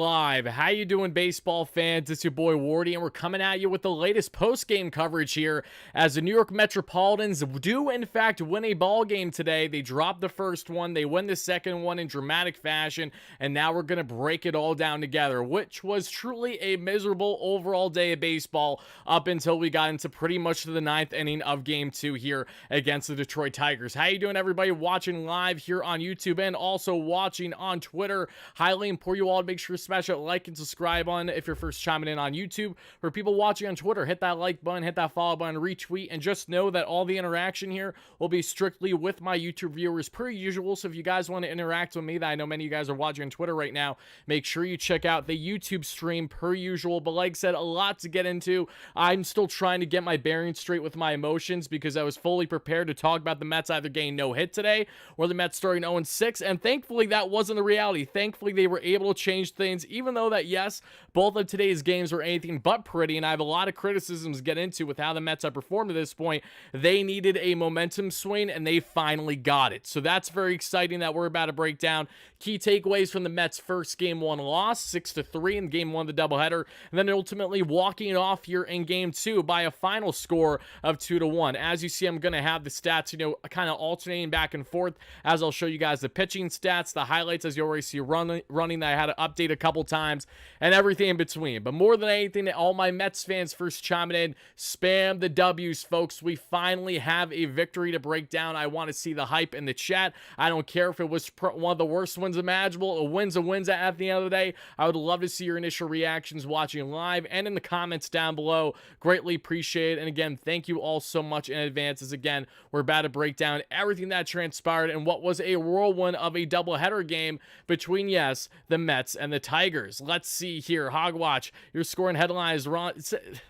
Live. How you doing, baseball fans? It's your boy Wardy, and we're coming at you with the latest post-game coverage here as the New York Metropolitans do in fact win a ball game today. They dropped the first one, they win the second one in dramatic fashion, and now we're going to break it all down together, which was truly a miserable overall day of baseball up until we got into pretty much the ninth inning of game 2 here against the Detroit Tigers. How you doing, everybody watching live here on YouTube and also watching on Twitter? Highly implore you all to make sure to smash that like and subscribe on if you're first chiming in on YouTube. For people watching on Twitter, hit that like button, hit that follow button, retweet, and just know that all the interaction here will be strictly with my YouTube viewers per usual. So if you guys want to interact with me, that I know many of you guys are watching on Twitter right now, make sure you check out the YouTube stream per usual. But like I said, a lot to get into. I'm still trying to get my bearings straight with my emotions because I was fully prepared to talk about the Mets either getting no hit today or the Mets starting 0-6, and thankfully that wasn't the reality. Thankfully they were able to change things, even though that, yes, both of today's games were anything but pretty, and I have a lot of criticisms to get into with how the Mets have performed to this point. They needed a momentum swing, and they finally got it. So that's very exciting that we're about to break down key takeaways from the Mets' first Game 1 loss, 6-3 in Game 1 of the doubleheader, and then ultimately walking it off here in Game 2 by a final score of 2-1. As you see, I'm going to have the stats, kind of alternating back and forth as I'll show you guys the pitching stats, the highlights as you already see running that I had to update a couple times, and everything in between. But more than anything, all my Mets fans first chiming in, spam the W's, folks. We finally have a victory to break down. I want to see the hype in the chat. I don't care if it was one of the worst wins imaginable. A win's a win at the end of the day. I would love to see your initial reactions watching live and in the comments down below. Greatly appreciate it. And again, thank you all so much in advance, as again, we're about to break down everything that transpired in what was a whirlwind of a doubleheader game between, yes, the Mets and the Tigers. Let's see here. Hogwatch, you're scoring headlines.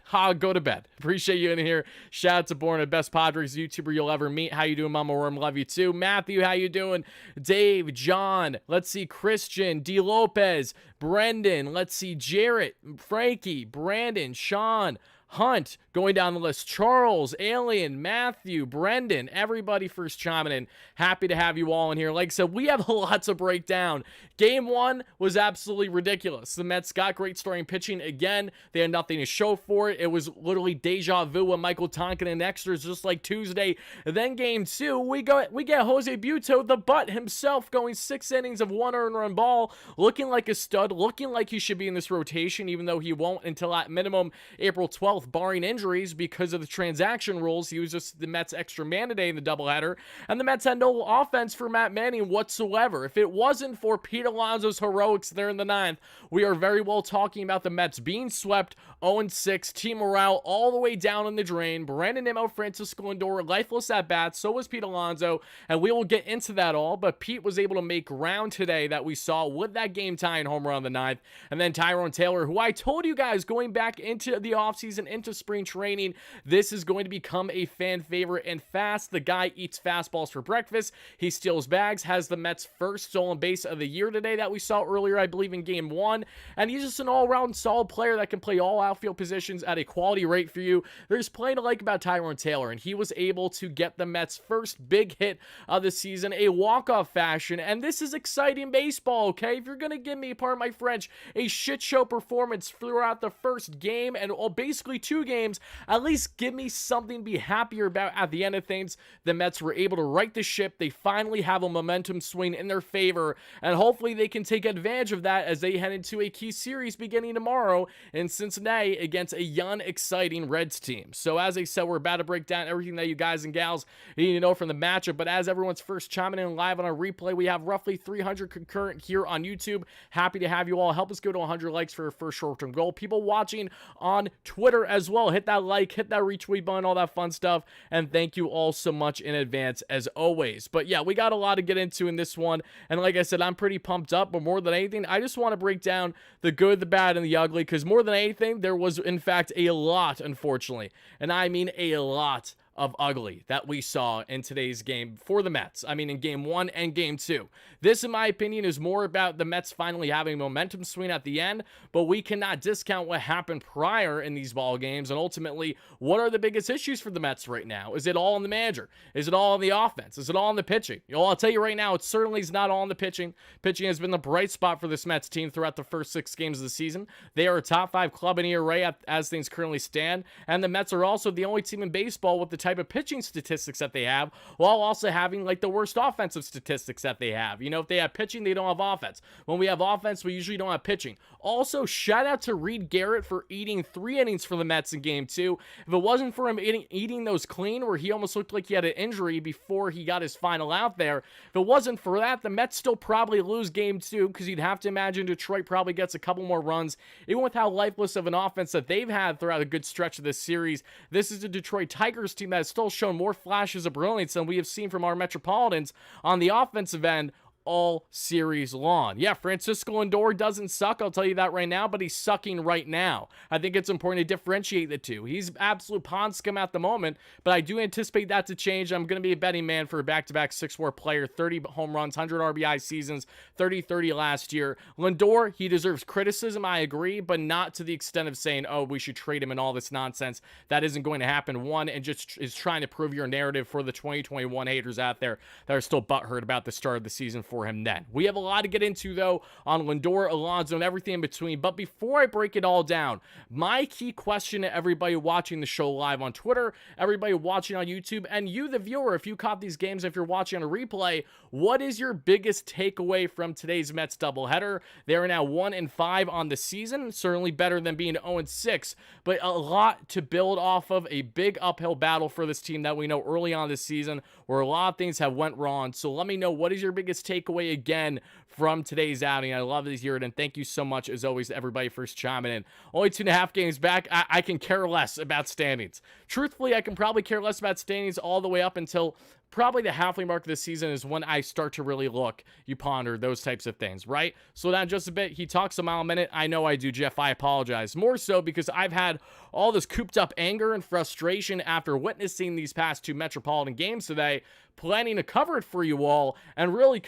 Hog, go to bed. Appreciate you in here. Shout out to Born, the best Padres YouTuber you'll ever meet. How you doing, Mama Worm? Love you too. Matthew, how you doing? Dave, John, let's see, Christian, D. Lopez, Brendan, let's see, Jarrett, Frankie, Brandon, Sean, Hunt, going down the list, Charles, Alien, Matthew, Brendan, everybody first chiming in. Happy to have you all in here. Like I said, we have a lot to break down. Game 1 was absolutely ridiculous. The Mets got great starting pitching again. They had nothing to show for it. It was literally deja vu with Michael Tonkin and extras, just like Tuesday. Then Game 2, we get Jose Buto, the butt himself, going 6 innings of 1 earned run ball, looking like a stud, looking like he should be in this rotation, even though he won't until at minimum April 12th. Barring injuries because of the transaction rules. He was just the Mets' extra man today in the doubleheader, and the Mets had no offense for Matt Manning whatsoever. If it wasn't for Pete Alonso's heroics there in the ninth, we are very well talking about the Mets being swept 0-6, team morale all the way down in the drain. Brandon Nimmo, Francisco Lindor, lifeless at bats, so was Pete Alonso, and we will get into that all, but Pete was able to make ground today that we saw with that game-tying home run on the ninth, and then Tyrone Taylor, who I told you guys going back into the offseason, into spring training, this is going to become a fan favorite and fast. The guy eats fastballs for breakfast. He steals bags, has the Mets' first stolen base of the year today that we saw earlier, I believe, in Game 1. And he's just an all-around solid player that can play all outfield positions at a quality rate for you. There's plenty to like about Tyrone Taylor, and he was able to get the Mets' first big hit of the season, a walk-off fashion. And this is exciting baseball, okay? If you're going to give me, pardon my French, a shit show performance throughout the first game and basically 2 games, at least give me something to be happier about at the end of things. The Mets were able to right the ship. They finally have a momentum swing in their favor, and hopefully they can take advantage of that as they head into a key series beginning tomorrow in Cincinnati against a young, exciting Reds team. So as I said, we're about to break down everything that you guys and gals need to know from the matchup, but as everyone's first chiming in live on our replay, we have roughly 300 concurrent here on YouTube. Happy to have you all. Help us go to 100 likes for our first short-term goal. People watching on Twitter as well, hit that like, hit that retweet button, all that fun stuff, and thank you all so much in advance as always. But yeah, we got a lot to get into in this one, and like I said, I'm pretty pumped up, but more than anything, I just want to break down the good, the bad, and the ugly, because more than anything, there was in fact a lot, unfortunately, and I mean a lot of ugly that we saw in today's game for the Mets. I mean, in game 1 and game 2. This, in my opinion, is more about the Mets finally having a momentum swing at the end, but we cannot discount what happened prior in these ball games. And ultimately, what are the biggest issues for the Mets right now? Is it all on the manager? Is it all on the offense? Is it all on the pitching? You know, I'll tell you right now, it certainly is not all on the pitching. Pitching has been the bright spot for this Mets team throughout the first 6 games of the season. They are a top 5 club in ERA as things currently stand, and the Mets are also the only team in baseball with the type of pitching statistics that they have, while also having like the worst offensive statistics that they have. You know, if they have pitching, they don't have offense. When we have offense, we usually don't have pitching. Also, shout out to Reed Garrett for eating 3 innings for the Mets in game 2. If it wasn't for him eating those clean, where he almost looked like he had an injury before he got his final out there, if it wasn't for that, the Mets still probably lose game 2, because you'd have to imagine Detroit probably gets a couple more runs. Even with how lifeless of an offense that they've had throughout a good stretch of this series, this is a Detroit Tigers team that has still shown more flashes of brilliance than we have seen from our Metropolitans on the offensive end all series long. Yeah, Francisco Lindor doesn't suck, I'll tell you that right now, but he's sucking right now. I think it's important to differentiate the two. He's absolute pond scum at the moment, but I do anticipate that to change. I'm going to be a betting man for a back-to-back 6-WAR player, 30 home runs, 100 RBI seasons, 30-30 last year. Lindor, he deserves criticism, I agree, but not to the extent of saying, oh, we should trade him and all this nonsense. That isn't going to happen. One, and just is trying to prove your narrative for the 2021 haters out there that are still butthurt about the start of the season for him then. We have a lot to get into, though, on Lindor, Alonso, and everything in between. But before I break it all down, my key question to everybody watching the show live on Twitter, everybody watching on YouTube, and you, the viewer, if you caught these games, if you're watching on a replay, what is your biggest takeaway from today's Mets doubleheader? They are now 1-5 on the season, certainly better than being 0-6, but a lot to build off of, a big uphill battle for this team that we know early on this season, where a lot of things have went wrong. So let me know, what is your biggest takeaway again from today's outing? I love to hear it, and thank you so much, as always, to everybody for chiming in. Only 2.5 games back. I can care less about standings. Truthfully, I can probably care less about standings all the way up until probably the halfway mark of the season is when I start to really look, you ponder those types of things, right? Slow down just a bit. He talks a mile a minute. I know I do, Jeff. I apologize. More so because I've had all this cooped up anger and frustration after witnessing these past 2 Metropolitan games today, planning to cover it for you all, and really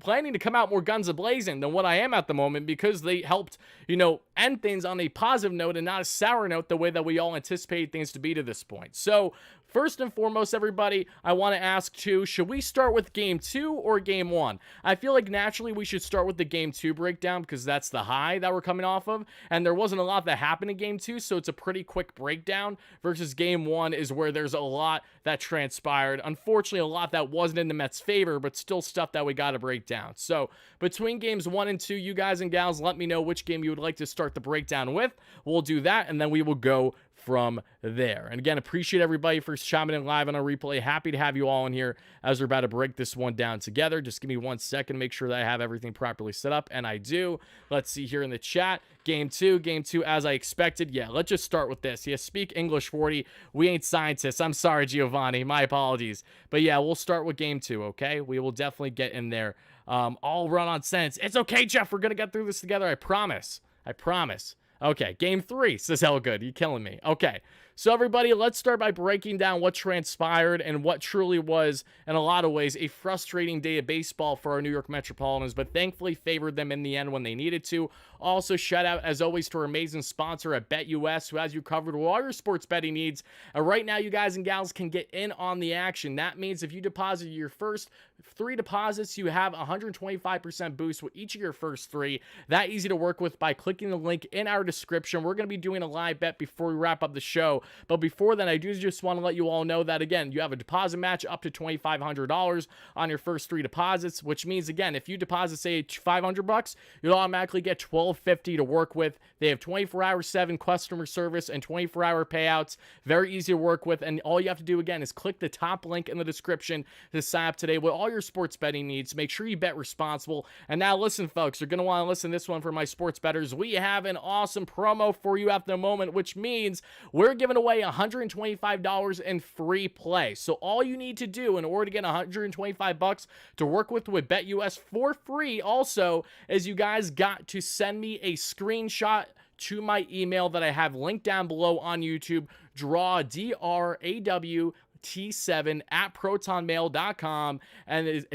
planning to come out more guns a-blazing than what I am at the moment, because they helped, you know, end things on a positive note and not a sour note the way that we all anticipated things to be to this point. So, first and foremost, everybody, I want to ask too, should we start with game 2 or game 1? I feel like naturally we should start with the game 2 breakdown, because that's the high that we're coming off of, and there wasn't a lot that happened in game 2, so it's a pretty quick breakdown, versus game 1 is where there's a lot that transpired. Unfortunately, a lot that wasn't in the Mets' favor, but still stuff that we got to break down. So between games 1 and 2, you guys and gals, let me know which game you would like to start the breakdown with. We'll do that, and then we will go from there. And again, appreciate everybody for chiming in live on our replay. Happy to have you all in here as we're about to break this one down together. Just give me 1 second, make sure that I have everything properly set up, and I do. Let's see here in the chat. Game 2, as I expected. Yeah, let's just start with this. Yeah, speak English, 40. We ain't scientists. I'm sorry, Giovanni. My apologies. But yeah, we'll start with game 2, okay? We will definitely get in there. All run on sense. It's okay, Jeff. We're going to get through this together. I promise. I promise. Okay, game 3, says Hellgood. You killing me. Okay, so everybody, let's start by breaking down what transpired and what truly was, in a lot of ways, a frustrating day of baseball for our New York Metropolitans, but thankfully favored them in the end when they needed to. Also, shout out, as always, to our amazing sponsor at BetUS, who has you covered with all your sports betting needs. And right now, you guys and gals can get in on the action. That means if you deposit your first 3 deposits, you have 125% boost with each of your first 3. That easy to work with by clicking the link in our description. We're going to be doing a live bet before we wrap up the show. But before then, I do just want to let you all know that, again, you have a deposit match up to $2,500 on your first 3 deposits, which means, again, if you deposit, say, $500, you'll automatically get $1,250 to work with. They have 24/7 customer service and 24-hour payouts. Very easy to work with, and all you have to do, again, is click the top link in the description to sign up today with all your sports betting needs. Make sure you bet responsible. And now, listen, folks, you're going to want to listen to this one for my sports bettors. We have an awesome promo for you at the moment, which means we're giving away $125 in free play. So all you need to do in order to get $125 to work with BetUS for free also is you guys got to send me a screenshot to my email that I have linked down below on YouTube. Draw, DRAW T7 at protonmail.com. And it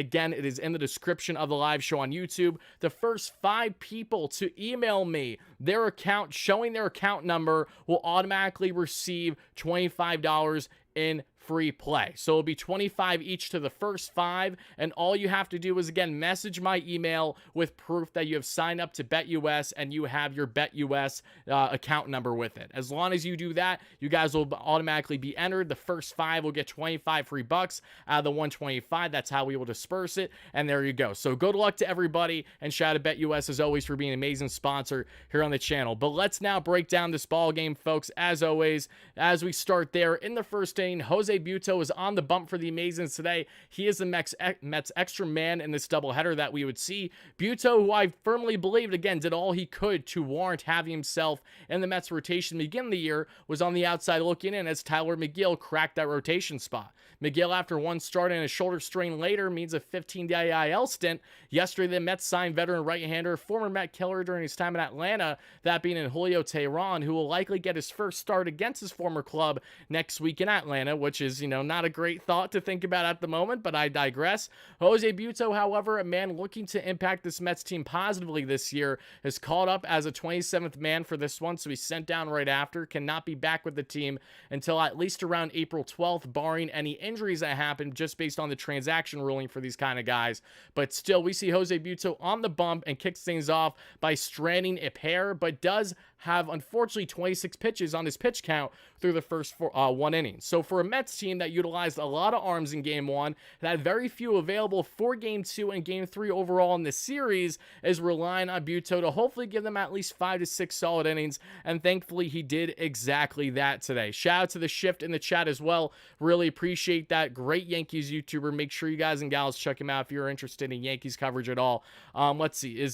is in the description of the live show on YouTube. The first 5 people to email me their account showing their account number will automatically receive $25 in free play. So it'll be 25 each to the first 5, and all you have to do is, again, message my email with proof that you have signed up to BetUS and you have your BetUS account number with it. As long as you do that, you guys will automatically be entered. The first 5 will get 25 free bucks out of the 125. That's how we will disperse it, and there you go. So good luck to everybody, and shout out to BetUS as always for being an amazing sponsor here on the channel. But let's now break down this ball game, folks. As always, as we start there in the first inning, Jose Butto is on the bump for the Amazins today. He is the Mets extra man in this doubleheader that we would see. Butto, who I firmly believed, again, did all he could to warrant having himself in the Mets rotation begin the year, was on the outside looking in as Tyler McGill cracked that rotation spot. McGill, after one start and a shoulder strain later, means a 15-day IL stint. Yesterday, the Mets signed veteran right-hander, former Met killer during his time in Atlanta, that being in Julio Teheran, who will likely get his first start against his former club next week in Atlanta, which is, not a great thought to think about at the moment, but I digress. Jose Butto, however, a man looking to impact this Mets team positively this year, is called up as a 27th man for this one, so he's sent down right after, cannot be back with the team until at least around April 12th, barring any injuries that happen just based on the transaction ruling for these kind of guys. But still, we see Jose Butto on the bump and kicks things off by stranding a pair, but does have, unfortunately, 26 pitches on his pitch count through the first 1 inning. So for a Mets team that utilized a lot of arms in Game 1, that had very few available for Game 2 and Game 3 overall in this series, is relying on Butto to hopefully give them at least 5 to 6 solid innings, and thankfully he did exactly that today. Shout out to the Shift in the chat as well. Really appreciate that. Great Yankees YouTuber. Make sure you guys and gals check him out if you're interested in Yankees coverage at all. Let's see.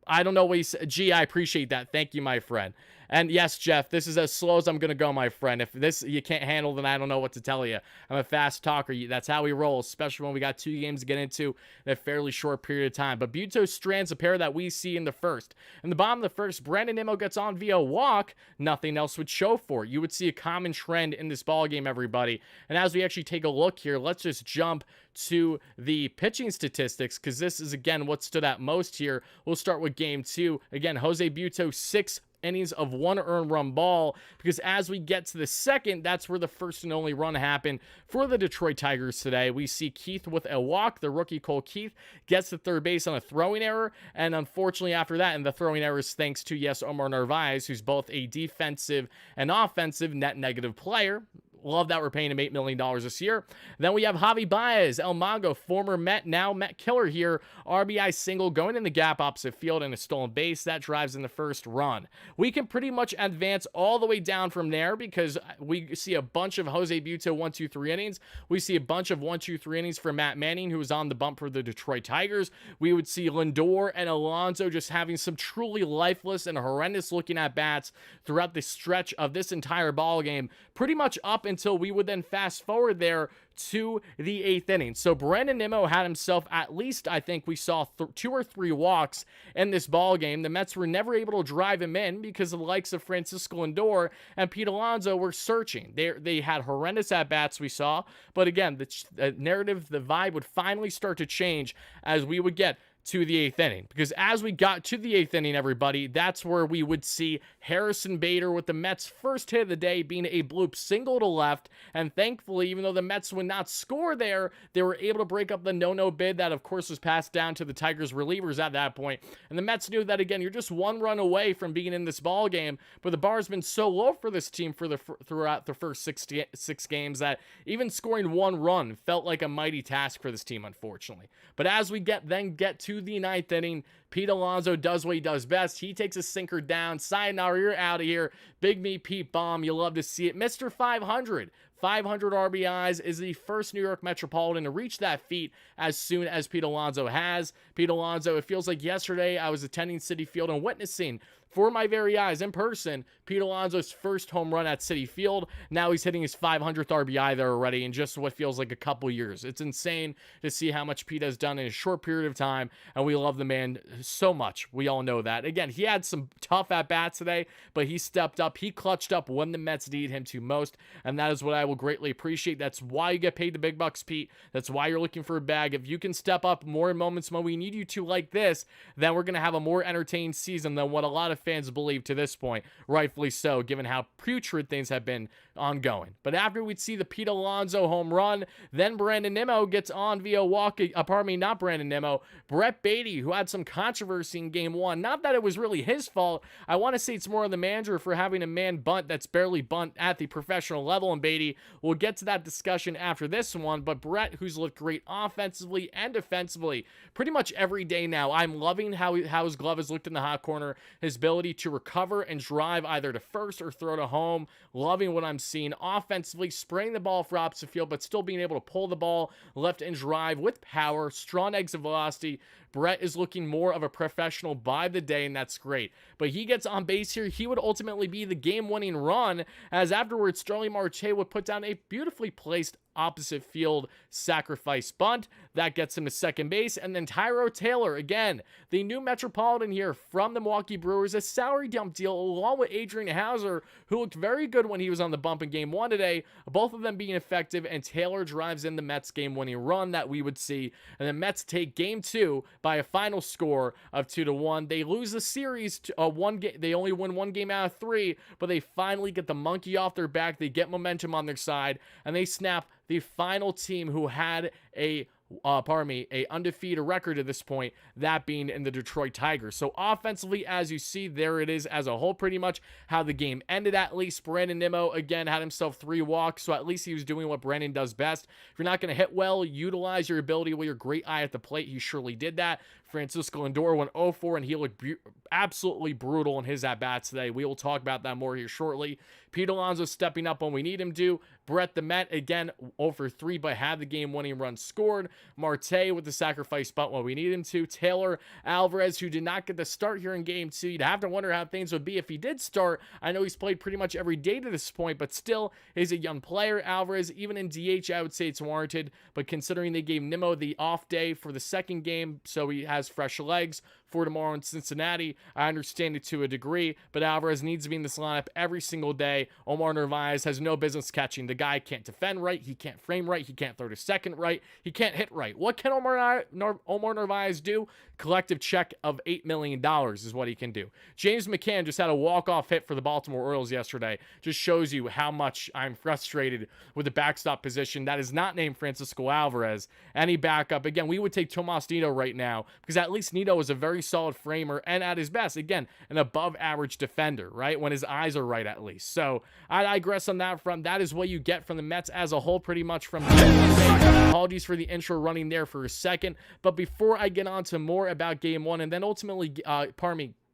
I don't know what he said. Gee, I appreciate that. Thank you, my friend. And yes, Jeff, this is as slow as I'm going to go, my friend. If this you can't handle, then I don't know what to tell you. I'm a fast talker. That's how we roll, especially when we got 2 games to get into in a fairly short period of time. But Butto strands a pair that we see in the first. In the bottom of the first, WardyNYM gets on via walk. Nothing else would show for it. You would see a common trend in this ball game, everybody. And as we actually take a look here, let's just jump to the pitching statistics, because this is, again, what stood out most here. We'll start with Game 2. Again, Jose Butto, 6 innings of 1 earned run ball, because as we get to the second, that's where the first and only run happened for the Detroit Tigers today. We see Keith with a walk. The rookie Cole Keith gets to third base on a throwing error, and unfortunately after that, and the throwing error is thanks to, yes, Omar Narvaez, who's both a defensive and offensive net negative player. Love that we're paying him $8 million this year. Then we have Javi Baez, El Mago, former Met, now Met killer here. RBI single going in the gap opposite field and a stolen base. That drives in the first run. We can pretty much advance all the way down from there, because we see a bunch of Jose Butto 1, 2, 3 innings. We see a bunch of 1, 2, 3 innings for Matt Manning, who was on the bump for the Detroit Tigers. We would see Lindor and Alonso just having some truly lifeless and horrendous looking at bats throughout the stretch of this entire ball game, pretty much up until we would then fast forward there to the 8th inning. So Brandon Nimmo had himself, at least I think we saw 2 or 3 walks in this ball game. The Mets were never able to drive him in because the likes of Francisco Lindor and Pete Alonso were searching. They had horrendous at-bats, we saw. But again, the narrative, the vibe would finally start to change as we would get to the 8th inning, because as we got to the 8th inning, everybody, that's where we would see Harrison Bader with the Mets' first hit of the day being a bloop single to left. And thankfully, even though the Mets would not score there, they were able to break up the no-no bid that, of course, was passed down to the Tigers relievers at that point. And the Mets knew that, again, you're just 1 run away from being in this ball game, but the bar's been so low for this team throughout the first 6 games that even scoring 1 run felt like a mighty task for this team, unfortunately. But as we get to the 9th inning, Pete Alonso does what he does best. He takes a sinker down. Sayonara, you're out of here. Big me Pete bomb. You love to see it. Mr. 500 RBIs, is the first New York Metropolitan to reach that feat as soon as Pete Alonso has. Pete Alonso, it feels like yesterday I was attending Citi Field and witnessing for my very eyes in person Pete Alonso's first home run at Citi Field. Now he's hitting his 500th RBI there already in just what feels like a couple years. It's insane to see how much Pete has done in a short period of time, and we love the man so much. We all know that. Again, he had some tough at-bats today, but he stepped up. He clutched up when the Mets needed him to most, and that is what I will greatly appreciate. That's why you get paid the big bucks, Pete. That's why you're looking for a bag. If you can step up more in moments when we need you to like this, then we're going to have a more entertaining season than what a lot of fans believe to this point. Rightfully so, given how putrid things have been ongoing. But after we'd see the Pete Alonso home run, then Brandon Nimmo gets on via walk, not Brandon Nimmo, Brett Beatty, who had some controversy in game one. Not that it was really his fault. I want to say it's more on the manager for having a man bunt that's barely bunt at the professional level, and Beatty, we'll get to that discussion after this one. But Brett, who's looked great offensively and defensively pretty much every day now. I'm loving how his glove has looked in the hot corner, his ability to recover and drive either to first or throw to home. Loving what I'm seeing offensively, spraying the ball for opposite field, but still being able to pull the ball left and drive with power, strong exit velocity. Brett is looking more of a professional by the day, and that's great. But he gets on base here. He would ultimately be the game-winning run, as afterwards, Starling Marte would put down a beautifully placed opposite field sacrifice bunt. That gets him to second base. And then Tyro Taylor, again, the new Metropolitan here from the Milwaukee Brewers, a salary dump deal along with Adrian Hauser, who looked very good when he was on the bump in game one today, both of them being effective, and Taylor drives in the Mets game-winning run that we would see. And the Mets take game two by a final score of 2-1. They lose the series to one game. They only win one game out of three, but they finally get the monkey off their back. They get momentum on their side, and they snap the final team who had a undefeated record at this point, that being in the Detroit Tigers. So offensively, as you see, there it is as a whole, pretty much how the game ended. At least Brandon Nimmo, again, had himself 3 walks, so at least he was doing what Brandon does best. If you're not going to hit well, utilize your ability with your great eye at the plate. He surely did that. Francisco Lindor went 0-4, and he looked absolutely brutal in his at-bats today. We will talk about that more here shortly. Pete Alonso stepping up when we need him to. Brett the Met, again, 0-3, but had the game-winning run scored. Marte with the sacrifice bunt when we need him to. Taylor Alvarez, who did not get the start here in game two. You'd have to wonder how things would be if he did start. I know he's played pretty much every day to this point, but still is a young player. Alvarez, even in DH, I would say it's warranted, but considering they gave Nimmo the off day for the second game, so he has fresh legs for tomorrow in Cincinnati, I understand it to a degree, but Alvarez needs to be in this lineup every single day. Omar Narvaez has no business catching. The guy can't defend right, he can't frame right, he can't throw to second right, he can't hit right. What can Omar Narvaez do? Collective check of $8 million is what he can do. James McCann just had a walk-off hit for the Baltimore Orioles yesterday. Just shows you how much I'm frustrated with the backstop position. That is not named Francisco Alvarez. Any backup, again, we would take Tomas Nido right now, because at least Nido is a very solid framer, and at his best, again, an above-average defender, right? When his eyes are right, at least. So I digress on that front. That is what you get from the Mets as a whole, pretty much from apologies for the intro running there for a second. But before I get on to more about game one, and then ultimately,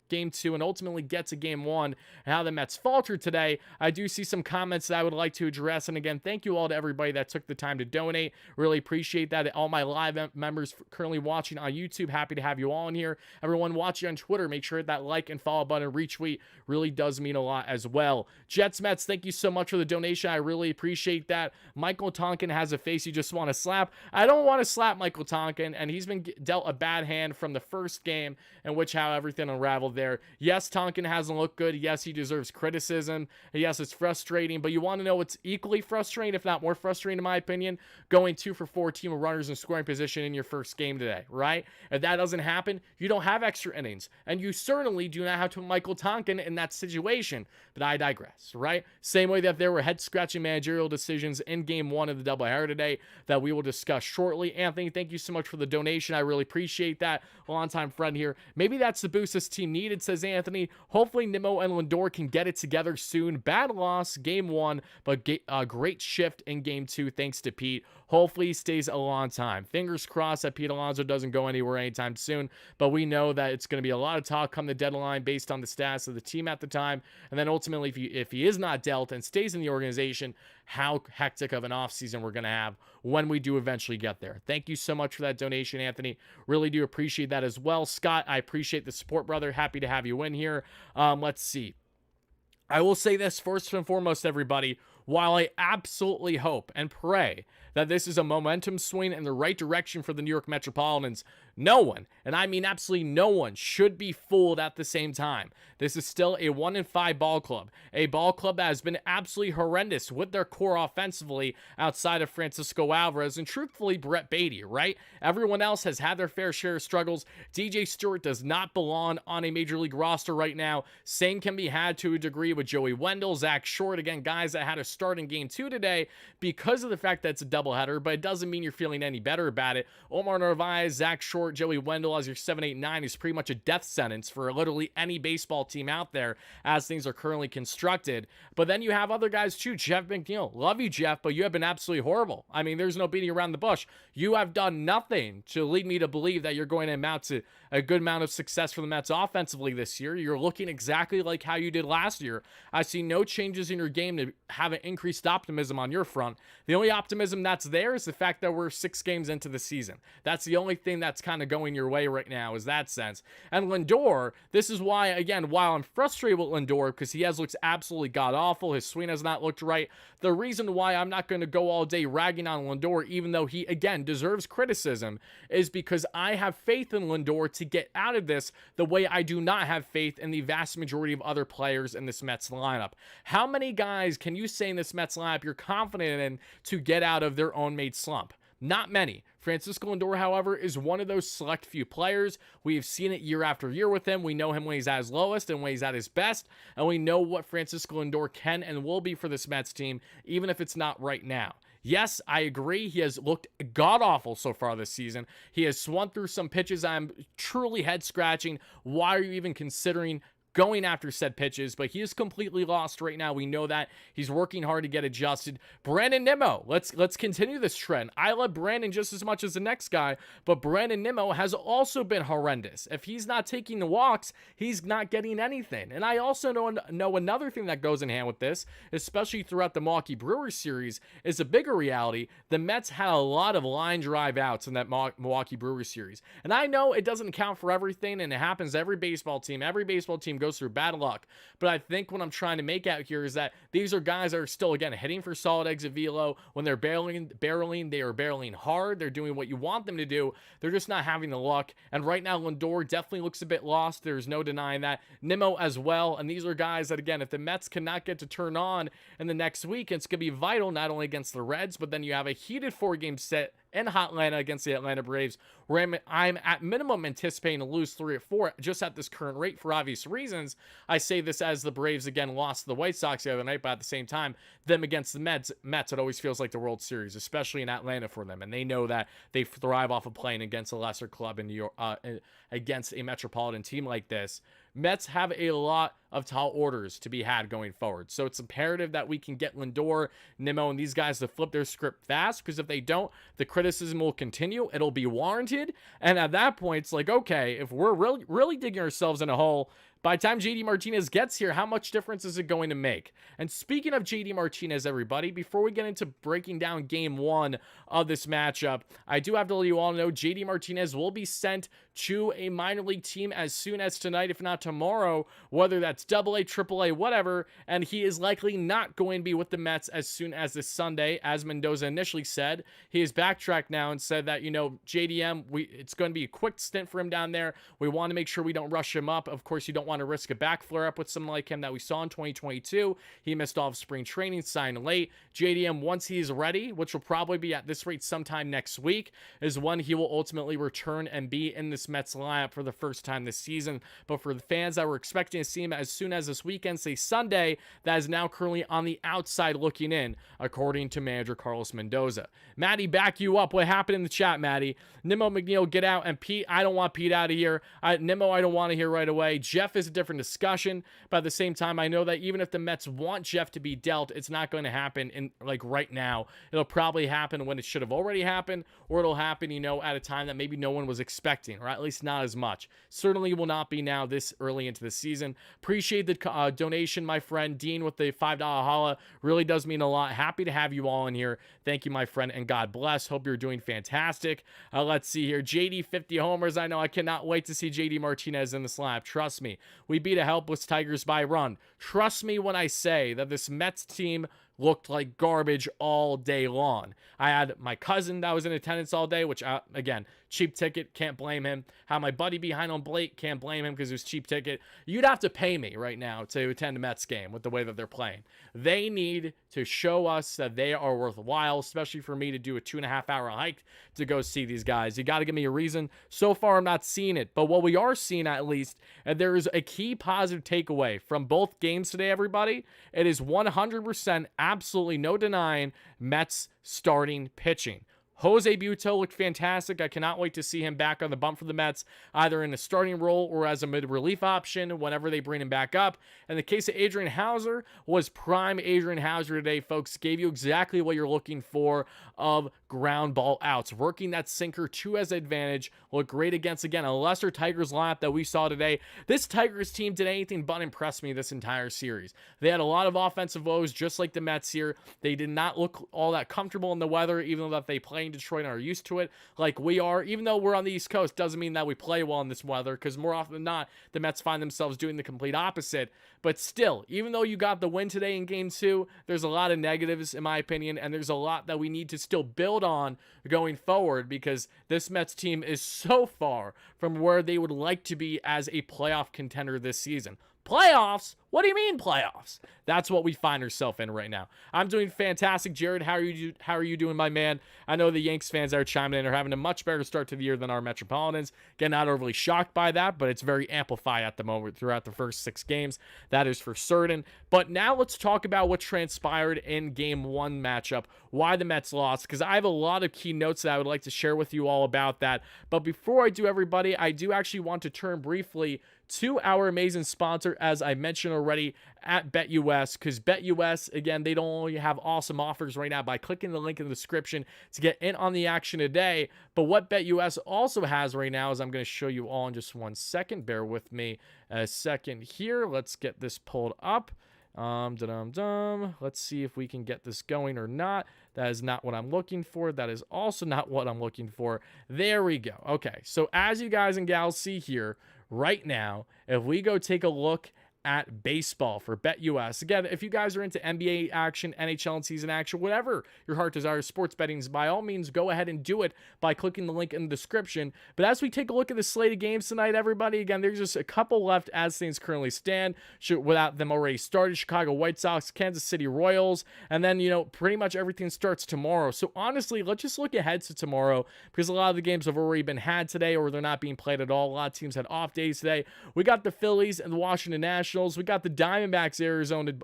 game two, and ultimately get to game one and how the Mets faltered today, I do see some comments that I would like to address. And again, thank you all to everybody that took the time to donate. Really appreciate that. All my live members currently watching on YouTube, happy to have you all in here. Everyone watching on Twitter, make sure that like and follow button, retweet really does mean a lot as well. Jets Mets, thank you so much for the donation. I really appreciate that. Michael Tonkin has a face you just want to slap. I don't want to slap Michael Tonkin, and he's been dealt a bad hand from the first game in which how everything unraveled there. Yes, Tonkin hasn't looked good. Yes, he deserves criticism. Yes, it's frustrating, but you want to know what's equally frustrating, if not more frustrating in my opinion? Going 2 for 4 team of runners in scoring position in your first game today, right? If that doesn't happen, you don't have extra innings, and you certainly do not have to Michael Tonkin in that situation, but I digress, right? Same way that there were head-scratching managerial decisions in game one of the doubleheader today that we will discuss shortly. Anthony, thank you so much for the donation. I really appreciate that. A long-time friend here. Maybe that's the boost this team needed, says Anthony. Hopefully Nimmo and Lindor can get it together soon. Bad loss game one, but a great shift in game two thanks to Pete. Hopefully he stays a long time. Fingers crossed that Pete Alonso doesn't go anywhere anytime soon, but we know that it's going to be a lot of talk come the deadline based on the status of the team at the time. And then ultimately, if he is not dealt and stays in the organization, how hectic of an offseason we're going to have when we do eventually get there. Thank you so much for that donation, Anthony. Really do appreciate that as well. Scott, I appreciate the support, brother. Happy to have you in here. Let's see. I will say this first and foremost, everybody. While I absolutely hope and pray that this is a momentum swing in the right direction for the New York Metropolitans, No one, and I mean absolutely no one, should be fooled at the same time. This is still a 1-5 ball club, a ball club that has been absolutely horrendous with their core offensively outside of Francisco Alvarez and truthfully Brett Beatty, right? Everyone else has had their fair share of struggles. DJ Stewart does not belong on a major league roster right now. Same can be had to a degree with Joey Wendell, Zach Short, again, guys that had a start in game 2 today because of the fact that it's a doubleheader, but it doesn't mean you're feeling any better about it. Omar Narvaez, Zach Short, Joey Wendell as your 7, 8, 9 is pretty much a death sentence for literally any baseball team out there as things are currently constructed. But then you have other guys too. Jeff McNeil, love you, Jeff, but you have been absolutely horrible. I mean, there's no beating around the bush. You have done nothing to lead me to believe that you're going to amount to a good amount of success for the Mets offensively this year. You're looking exactly like how you did last year. I see no changes in your game to have an increased optimism on your front. The only optimism that's there is the fact that we're 6 games into the season. That's the only thing that's kind of going your way right now, is that sense. And Lindor, this is why, again, while I'm frustrated with Lindor because he has looked absolutely god-awful, his swing has not looked right, the reason why I'm not going to go all day ragging on Lindor, even though he, again, deserves criticism, is because I have faith in Lindor to get out of this the way I do not have faith in the vast majority of other players in this Mets lineup. How many guys can you say in this Mets lineup you're confident in to get out of their own made slump? Not many. Francisco Lindor, however, is one of those select few players. We have seen it year after year with him. We know him when he's at his lowest and when he's at his best, and we know what Francisco Lindor can and will be for this Mets team, even if it's not right now. Yes, I agree. He has looked god-awful so far this season. He has swung through some pitches I'm truly head-scratching. Why are you even considering going after said pitches? But he is completely lost right now. We know that. He's working hard to get adjusted. Brandon Nimmo, let's continue this trend. I love Brandon just as much as the next guy, but Brandon Nimmo has also been horrendous. If he's not taking the walks, he's not getting anything. And I also know another thing that goes in hand with this, especially throughout the Milwaukee Brewers series, is a bigger reality. The Mets had a lot of line drive outs in that Milwaukee Brewers series. And I know it doesn't count for everything, and it happens to every baseball team. Every baseball team goes through bad luck. But I think what I'm trying to make out here is that these are guys that are still, again, hitting for solid exit velo. When they're barreling, they are barreling hard. They're doing what you want them to do. They're just not having the luck. And right now, Lindor definitely looks a bit lost. There's no denying that. Nimmo as well. And these are guys that, again, if the Mets cannot get to turn on in the next week, it's going to be vital not only against the Reds, but then you have a heated 4-game set in Atlanta against the Atlanta Braves, where I'm at minimum anticipating to lose 3 or 4 just at this current rate for obvious reasons. I say this as the Braves, again, lost to the White Sox the other night, but at the same time, them against the Mets, it always feels like the World Series, especially in Atlanta for them, and they know that they thrive off of playing against a lesser club in New York, against a metropolitan team like this. Mets have a lot of tall orders to be had going forward. So it's imperative that we can get Lindor, Nimmo, and these guys to flip their script fast, because if they don't, the criticism will continue. It'll be warranted. And at that point, it's like, okay, if we're really digging ourselves in a hole, by the time JD Martinez gets here, how much difference is it going to make? And speaking of JD Martinez, everybody, before we get into breaking down game 1 of this matchup, I do have to let you all know JD Martinez will be sent to a minor league team as soon as tonight, if not tomorrow, whether that's AA, AAA, whatever, and he is likely not going to be with the Mets as soon as this Sunday, as Mendoza initially said. He has backtracked now and said that, JDM, it's going to be a quick stint for him down there. We want to make sure we don't rush him up. Of course, you don't want to risk a back flare-up with someone like him that we saw in 2022. He missed all of spring training, signed late. JDM, once he's ready, which will probably be at this rate sometime next week, is when he will ultimately return and be in this Mets lineup for the first time this season. But for the fans that were expecting to see him as soon as this weekend, say Sunday, that is now currently on the outside looking in, according to manager Carlos Mendoza. Maddie, back you up. What happened in the chat, Maddie? Nimmo, McNeil, get out. And Pete, I don't want Pete out of here. Nimmo, I don't want to hear right away. Jeff is a different discussion, but at the same time, I know that even if the Mets want Jeff to be dealt, it's not going to happen in right now. It'll probably happen when it should have already happened, or it'll happen, at a time that maybe no one was expecting, or at least not as much. Certainly will not be now this early into the season. Appreciate the donation, my friend Dean, with the $5 holla. Really does mean a lot. Happy to have you all in here. Thank you, my friend, and God bless. Hope you're doing fantastic. Let's see here. JD 50 homers. I know I cannot wait to see JD Martinez in the slab. Trust me. We beat a helpless Tigers by a run. Trust me when I say that this Mets team looked like garbage all day long. I had my cousin that was in attendance all day, which, again, cheap ticket, can't blame him. Had my buddy behind on Blake, can't blame him because it was cheap ticket. You'd have to pay me right now to attend a Mets game with the way that they're playing. They need to show us that they are worthwhile, especially for me to do a 2.5-hour hike to go see these guys. You got to give me a reason. So far, I'm not seeing it. But what we are seeing, at least, and there is a key positive takeaway from both games today, everybody. It is 100%, absolutely no denying, Mets starting pitching. Jose Butto looked fantastic. I cannot wait to see him back on the bump for the Mets, either in a starting role or as a mid-relief option whenever they bring him back up. In the case of Adrian Houser, was prime Adrian Houser today, folks. Gave you exactly what you're looking for of ground ball outs. Working that sinker to his advantage. Looked great against, again, a lesser Tigers lineup that we saw today. This Tigers team did anything but impress me this entire series. They had a lot of offensive woes, just like the Mets here. They did not look all that comfortable in the weather, even though that they play in Detroit and are used to it like we are. Even though we're on the East Coast, doesn't mean that we play well in this weather, because more often than not, the Mets find themselves doing the complete opposite. But still, even though you got the win today in Game 2, there's a lot of negatives, in my opinion, and there's a lot that we need to still build on going forward, because this Mets team is so far from where they would like to be as a playoff contender this season. Playoffs? What do you mean playoffs? That's what we find ourselves in right now. I'm doing fantastic. Jared, how are you doing, my man? I know the Yanks fans that are chiming in are having a much better start to the year than our Metropolitans. Again, not overly shocked by that, but it's very amplified at the moment throughout the first 6 games. That is for certain. But now let's talk about what transpired in Game 1 matchup, why the Mets lost, because I have a lot of key notes that I would like to share with you all about that. But before I do, everybody, I do actually want to turn briefly to our amazing sponsor, as I mentioned already, at BetUS, because BetUS, again, they don't only have awesome offers right now by clicking the link in the description to get in on the action today, but what BetUS also has right now is I'm going to show you all in just 1 second. Bear with me a second here. Let's get this pulled up. Let's see if we can get this going or not. That is not what I'm looking for. That is also not what I'm looking for. There we go. Okay, so as you guys and gals see here, right now, if we go take a look at baseball for BetUS. Again, if you guys are into NBA action, NHL and season action, whatever your heart desires, sports betting, by all means, go ahead and do it by clicking the link in the description. But as we take a look at the slate of games tonight, everybody, again, there's just a couple left as things currently stand, without them already started. Chicago White Sox, Kansas City Royals, and then, pretty much everything starts tomorrow. So honestly, let's just look ahead to tomorrow, because a lot of the games have already been had today, or they're not being played at all. A lot of teams had off days today. We got the Phillies and the Washington Nationals. We got the Diamondbacks, Arizona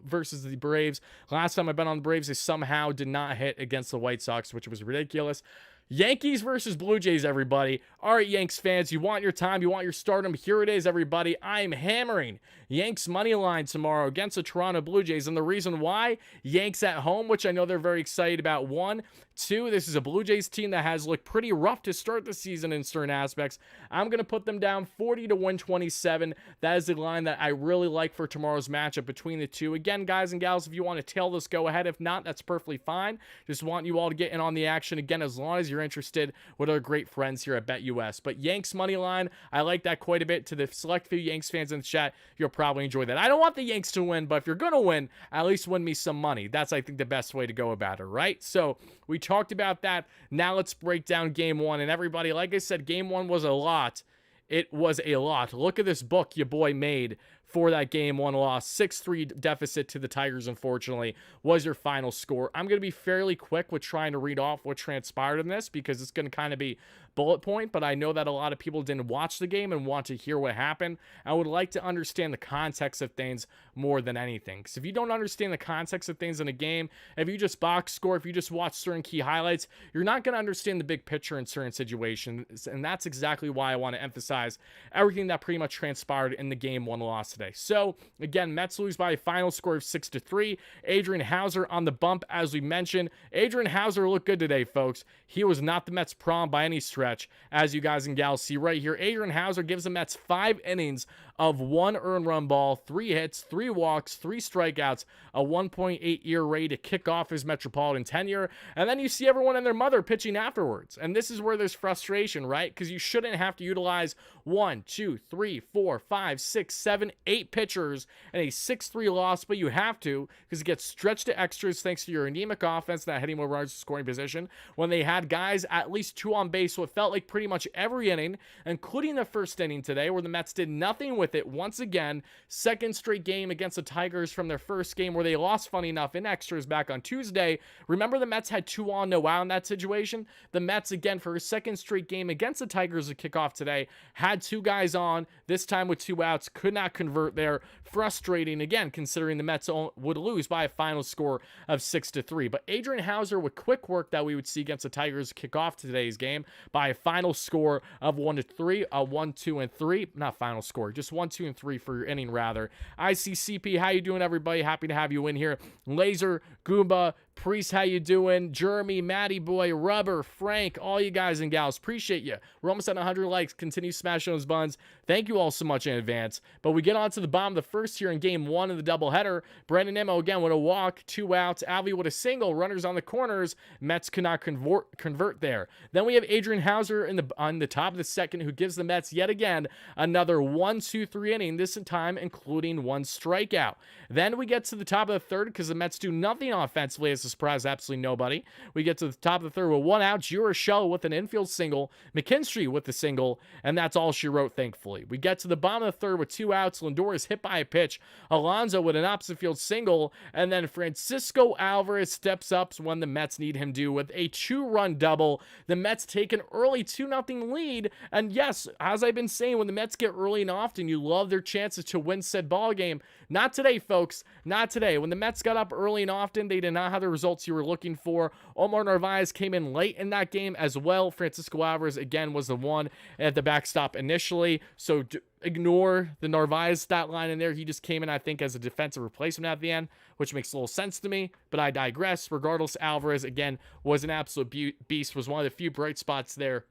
versus the Braves. Last time I bet on the Braves, they somehow did not hit against the White Sox, which was ridiculous. Yankees versus Blue Jays, everybody. All right, Yanks fans, you want your time, you want your stardom. Here it is, everybody. I am hammering Yanks money line tomorrow against the Toronto Blue Jays. And the reason why, Yanks at home, which I know they're very excited about. 1, 2, this is a Blue Jays team that has looked pretty rough to start the season in certain aspects. I'm going to put them down 40 to 127. That is the line that I really like for tomorrow's matchup between the two. Again, guys and gals, if you want to tail this, go ahead. If not, that's perfectly fine. Just want you all to get in on the action. Again, as long as you're interested with our great friends here at BetUS. But Yanks money line, I like that quite a bit. To the select few Yanks fans in the chat, you'll probably enjoy that. I don't want the Yanks to win, but if you're going to win, at least win me some money. That's, I think, the best way to go about it, right? So we talked about that. Now let's break down Game 1. And everybody, like I said, Game 1 was a lot. It was a lot. Look at this book your boy made for that Game 1 loss. 6-3 deficit to the Tigers, unfortunately, was your final score. I'm going to be fairly quick with trying to read off what transpired in this, because it's going to kind of be bullet point, but I know that a lot of people didn't watch the game and want to hear what happened. I would like to understand the context of things more than anything, because if you don't understand the context of things in a game, if you just box score, if you just watch certain key highlights, you're not going to understand the big picture in certain situations, and that's exactly why I want to emphasize everything that pretty much transpired in the Game 1 loss today. So, again, Mets lose by a final score of 6-3. Adrian Houser on the bump, as we mentioned. Adrian Houser looked good today, folks. He was not the Mets' problem by any stretch, as you guys and gals see right here. Adrian Houser gives the Mets 5 innings of 1 earned run ball, 3 hits, 3 walks, 3 strikeouts, a 1.8 ERA to kick off his Metropolitan tenure. And then you see everyone and their mother pitching afterwards. And this is where there's frustration, right? Because you shouldn't have to utilize 1, 2, 3, 4, 5, 6, 7, 8 pitchers in a 6-3 loss, but you have to because it gets stretched to extras thanks to your anemic offense that hitting more runners to scoring position when they had guys at least 2 on base. So it felt like pretty much every inning, including the first inning today, where the Mets did nothing with it once again. Second straight game against the Tigers from their first game where they lost, funny enough, in extras back on Tuesday. Remember, the Mets had 2 on, no out in that situation. The Mets, again, for a second straight game against the Tigers to kick off today, had 2 guys on, this time with 2 outs, could not convert there. Frustrating, again, considering the Mets would lose by a final score of 6-3. But Adrian Hauser with quick work that we would see against the Tigers kick off today's game by a final score of 1-3, a 1, 2, and 3. Not final score, just 1, 2, and 3 for your inning, rather. ICCP, how you doing, everybody? Happy to have you in here. Laser, Goomba, Priest, how you doing? Jeremy, Matty Boy, Rubber, Frank, all you guys and gals, appreciate you. We're almost at 100 likes. Continue smashing those buttons. Thank you all so much in advance. But we get on to the bottom of the first here in game 1 of the doubleheader. Brandon Nimmo again with a walk, 2 outs. Alvey with a single, runners on the corners. Mets could not convert there. Then we have Adrian Hauser on the top of the second, who gives the Mets yet again another 1, 2, 3 inning, this time including 1 strikeout. Then we get to the top of the third because the Mets do nothing offensively as a surprise, absolutely nobody. We get to the top of the third with 1 out, Urashel with an infield single, McKinstry with the single, and that's all she wrote, thankfully. We get to the bottom of the third with 2 outs. Lindor is hit by a pitch. Alonso with an opposite field single, and then Francisco Alvarez steps up when the Mets need him to with a 2-run double. The Mets take an early 2-0 lead, and yes, as I've been saying, when the Mets get early and often, you love their chances to win said ball game. Not today, folks. Not today. When the Mets got up early and often, they did not have the results you were looking for. Omar Narvaez came in late in that game as well. Francisco Alvarez, again, was the one at the backstop initially. So ignore the Narvaez stat line in there. He just came in, I think, as a defensive replacement at the end, which makes a little sense to me. But I digress. Regardless, Alvarez, again, was an absolute beast. Was one of the few bright spots there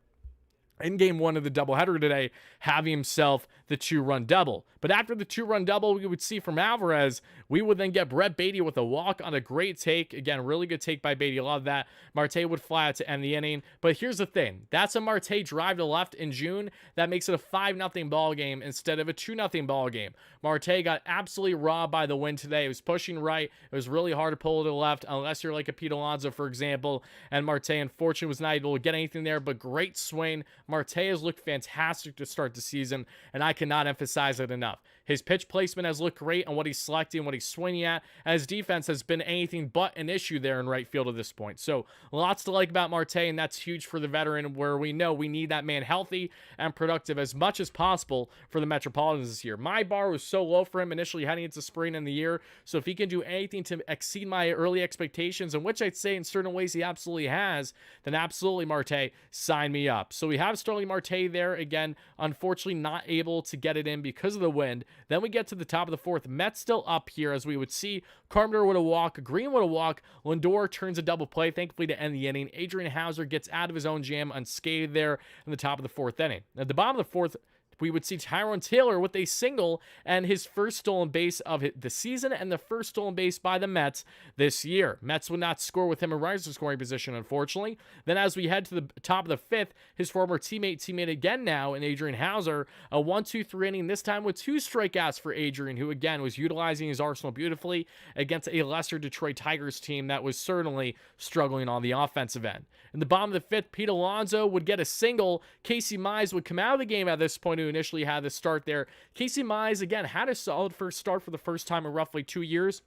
in game 1 of the doubleheader today, having himself the 2-run double. But after the 2-run double we would see from Alvarez, we would then get Brett Beatty with a walk on a great take. Again, really good take by Beatty. Love that. Marte would fly out to end the inning. But here's the thing. That's a Marte drive to left in June. That makes it a 5-0 ball game instead of a 2-0 ball game. Marte got absolutely robbed by the wind today. It was pushing right. It was really hard to pull to the left unless you're like a Pete Alonso, for example. And Marte, unfortunately, was not able to get anything there, but great swing. Marte has looked fantastic to start the season, and I cannot emphasize it enough. His pitch placement has looked great on what he's selecting, what he's swinging at, and his defense has been anything but an issue there in right field at this point. So lots to like about Marte, and that's huge for the veteran, where we know we need that man healthy and productive as much as possible for the Metropolitans this year. My bar was so low for him initially heading into spring in the year, so if he can do anything to exceed my early expectations, in which I'd say in certain ways he absolutely has, then absolutely, Marte, sign me up. So we have Starling Marte there, again, unfortunately not able to get it in because of the wind. Then we get to the top of the fourth. Mets still up here, as we would see. Carpenter with a walk, Green with a walk, Lindor turns a double play, thankfully, to end the inning. Adrian Hauser gets out of his own jam unscathed there in the top of the 4th inning. At the bottom of the 4th, we would see Tyrone Taylor with a single and his first stolen base of the season and the first stolen base by the Mets this year. Mets would not score with him in runners in scoring position, unfortunately. Then as we head to the top of the 5th, his former teammate again now in Adrian Hauser, a 1-2-3 inning, this time with 2 strikeouts for Adrian, who again was utilizing his arsenal beautifully against a lesser Detroit Tigers team that was certainly struggling on the offensive end. In the bottom of the 5th, Pete Alonso would get a single. Casey Mize would come out of the game at this point, who initially had the start there. Casey Mize, again, had a solid first start for the first time in roughly 2 years.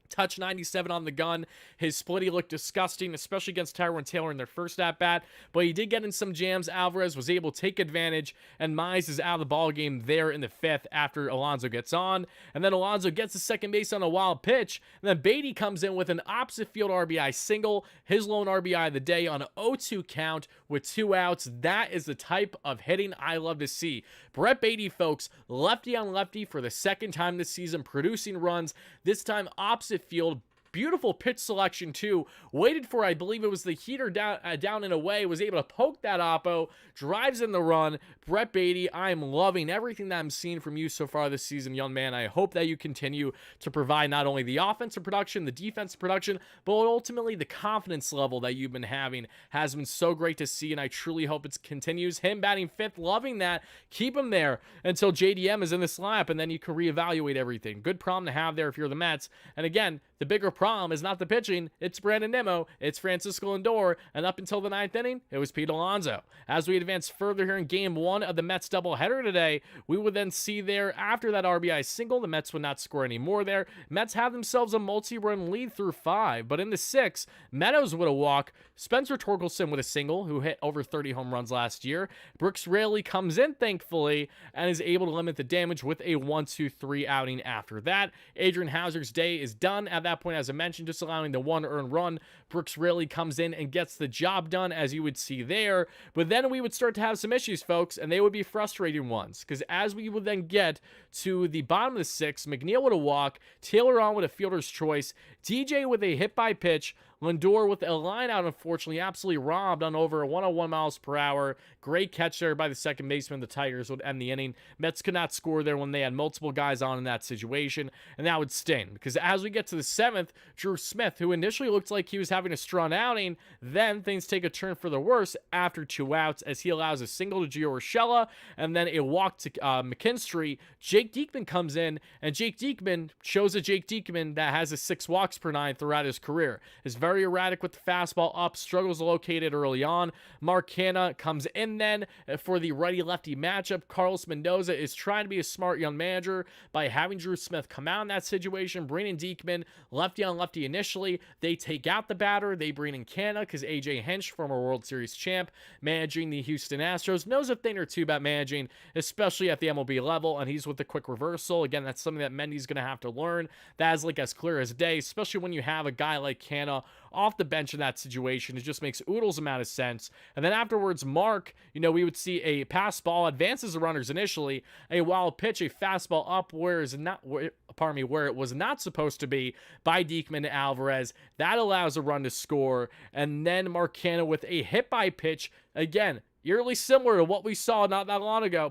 Touch 97 on the gun. His split, he looked disgusting, especially against Tyrone Taylor in their first at-bat, but he did get in some jams. Alvarez was able to take advantage, and Mize is out of the ball game there in the 5th after Alonso gets on, and then Alonso gets to second base on a wild pitch, and then Beatty comes in with an opposite field RBI single, his lone RBI of the day on an 0-2 count with 2 outs. That is the type of hitting I love to see. Brett Beatty, folks, lefty on lefty for the second time this season, producing runs, this time opposite field, Beautiful pitch selection too. Waited for, I believe it was the heater down and away. Was able to poke that oppo. Drives in the run. Brett Beatty, I am loving everything that I'm seeing from you so far this season, young man. I hope that you continue to provide not only the offensive production, the defensive production, but ultimately the confidence level that you've been having has been so great to see, and I truly hope it continues. Him batting fifth, loving that. Keep him there until JDM is in this lineup, and then you can reevaluate everything. Good problem to have there if you're the Mets. And again, the bigger problem is not the pitching, it's Brandon Nimmo, it's Francisco Lindor, and up until the ninth inning, it was Pete Alonso. As we advance further here in game one of the Mets doubleheader today, we would then see there after that RBI single, the Mets would not score any more there. Mets have themselves a multi-run lead through 5, but in the 6th, Meadows with a walk, Spencer Torkelson with a single, who hit over 30 home runs last year. Brooks Raley comes in, thankfully, and is able to limit the damage with a 1-2-3 outing after that. Adrian Hauser's day is done at that point, as I mentioned, just allowing the 1 earned run. Brooks Raley comes in and gets the job done, as you would see there. But then we would start to have some issues, folks, and they would be frustrating ones, because as we would then get to the bottom of the 6th, McNeil with a walk, Taylor on with a fielder's choice, DJ with a hit by pitch, Lindor with a line out, unfortunately, absolutely robbed on over 101 miles per hour. Great catch there by the second baseman. The Tigers would end the inning. Mets could not score there when they had multiple guys on in that situation, and that would sting, because as we get to the 7th, Drew Smith, who initially looked like he was having a strong outing, then things take a turn for the worse after 2 outs, as he allows a single to Gio Urshela and then a walk to McKinstry. Jake Diekman comes in, and Jake Diekman shows a Jake Diekman that has a 6 walks per 9 throughout his career. Is very erratic with the fastball up, struggles to locate it early on. Mark Canha comes in then for the righty-lefty matchup. Carlos Mendoza is trying to be a smart young manager by having Drew Smith come out in that situation, bring in Diekman, lefty on lefty initially. They take out the batter. They bring in Canha because AJ Hinch, former World Series champ, managing the Houston Astros, knows a thing or two about managing, especially at the MLB level, and he's with the quick reversal. Again, that's something that Mendy's going to have to learn. That is like as clear as day, especially when you have a guy like Canha off the bench in that situation. It just makes oodles amount of sense. And then afterwards, Mark, we would see a pass ball, advances the runners initially, a wild pitch, a fastball up where it was not supposed to be by Diekman to Alvarez. That allows a run to score. And then Mark Canha with a hit by pitch. Again, eerily similar to what we saw not that long ago.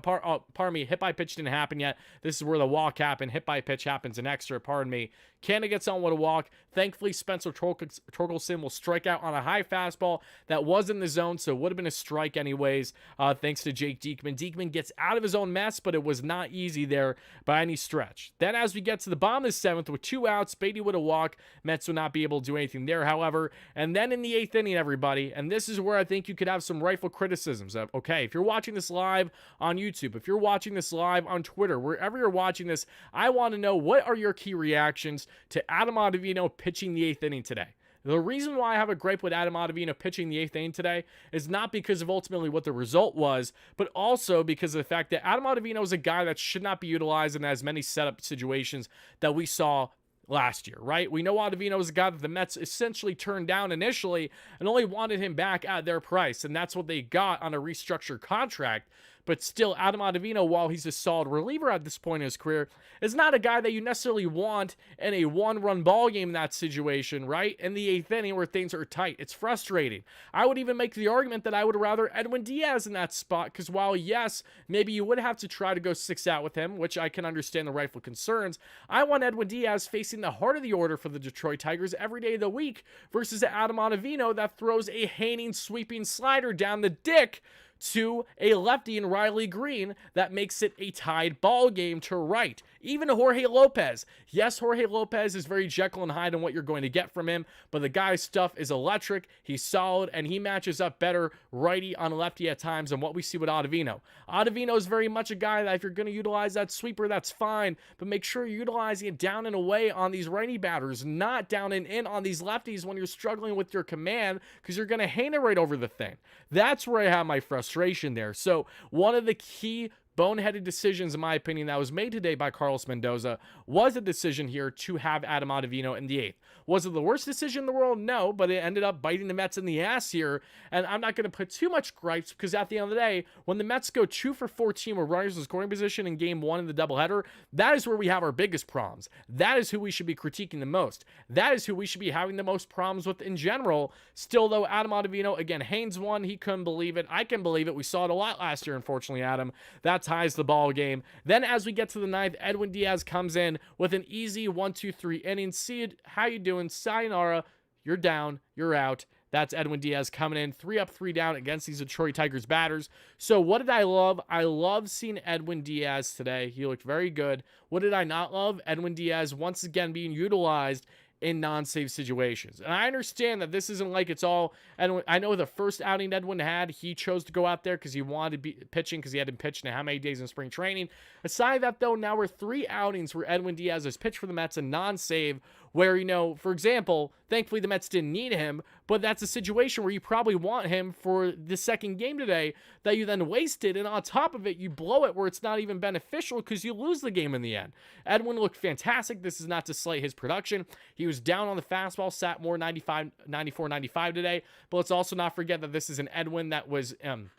Hit by pitch didn't happen yet. This is where the walk happened. Hit by pitch happens an extra, pardon me. Canha gets on with a walk. Thankfully, Spencer Torkelson will strike out on a high fastball that was in the zone, so it would have been a strike anyways, thanks to Jake Diekman. Diekman gets out of his own mess, but it was not easy there by any stretch. Then as we get to the bottom of the 7th with 2 outs, Beatty with a walk. Mets would not be able to do anything there, however. And then in the 8th inning, everybody, and this is where I think you could have some rightful criticisms of, okay, if you're watching this live on YouTube, if you're watching this live on Twitter, wherever you're watching this, I want to know, what are your key reactions to Adam Ottavino pitching the 8th inning today? The reason why I have a gripe with Adam Ottavino pitching the 8th inning today is not because of ultimately what the result was, but also because of the fact that Adam Ottavino is a guy that should not be utilized in as many setup situations that we saw last year, right? We know Ottavino is a guy that the Mets essentially turned down initially and only wanted him back at their price, and that's what they got on a restructured contract. But still, Adam Ottavino, while he's a solid reliever at this point in his career, is not a guy that you necessarily want in a one-run ball game in that situation, right? In the 8th inning where things are tight. It's frustrating. I would even make the argument that I would rather Edwin Diaz in that spot, because while, yes, maybe you would have to try to go 6 out with him, which I can understand the rightful concerns, I want Edwin Diaz facing the heart of the order for the Detroit Tigers every day of the week versus Adam Ottavino that throws a hanging, sweeping slider down the dick to a lefty in Riley Green that makes it a tied ball game to right. Even Jorge Lopez. Yes, Jorge Lopez is very Jekyll and Hyde in what you're going to get from him, but the guy's stuff is electric. He's solid, and he matches up better righty on lefty at times than what we see with Ottavino. Ottavino is very much a guy that if you're going to utilize that sweeper, that's fine, but make sure you're utilizing it down and away on these righty batters, not down and in on these lefties when you're struggling with your command, because you're going to hang it right over the thing. That's where I have my frustration there. So one of the key boneheaded decisions, in my opinion, that was made today by Carlos Mendoza was a decision here to have Adam Ottavino in the 8th. Was it the worst decision in the world? No, but it ended up biting the Mets in the ass here. And I'm not going to put too much gripes because at the end of the day, when the Mets go 2 for 14 with runners in scoring position in game 1 in the doubleheader, that is where we have our biggest problems. That is who we should be critiquing the most. That is who we should be having the most problems with in general. Still, though, Adam Ottavino, again, Haynes won. He couldn't believe it. I can believe it. We saw it a lot last year, unfortunately, Adam. That ties the ball game. Then as we get to the 9th, Edwin Diaz comes in with an easy 1-2-3 inning. See it, how you doing? Sayonara. You're down. You're out. That's Edwin Diaz coming in 3 up, 3 down against these Detroit Tigers batters. So what did I love? I love seeing Edwin Diaz today. He looked very good. What did I not love? Edwin Diaz once again being utilized in non-save situations. And I understand that this isn't like it's all, and I know the first outing Edwin had, he chose to go out there because he wanted to be pitching because he hadn't pitched in how many days in spring training. Aside that though, now we're 3 outings where Edwin Diaz has pitched for the Mets in non-save where, you know, for example, thankfully the Mets didn't need him, but that's a situation where you probably want him for the second game today that you then wasted, and on top of it, you blow it where it's not even beneficial because you lose the game in the end. Edwin looked fantastic. This is not to slight his production. He was down on the fastball, sat more 94, 95 today, but let's also not forget that this is an Edwin that was in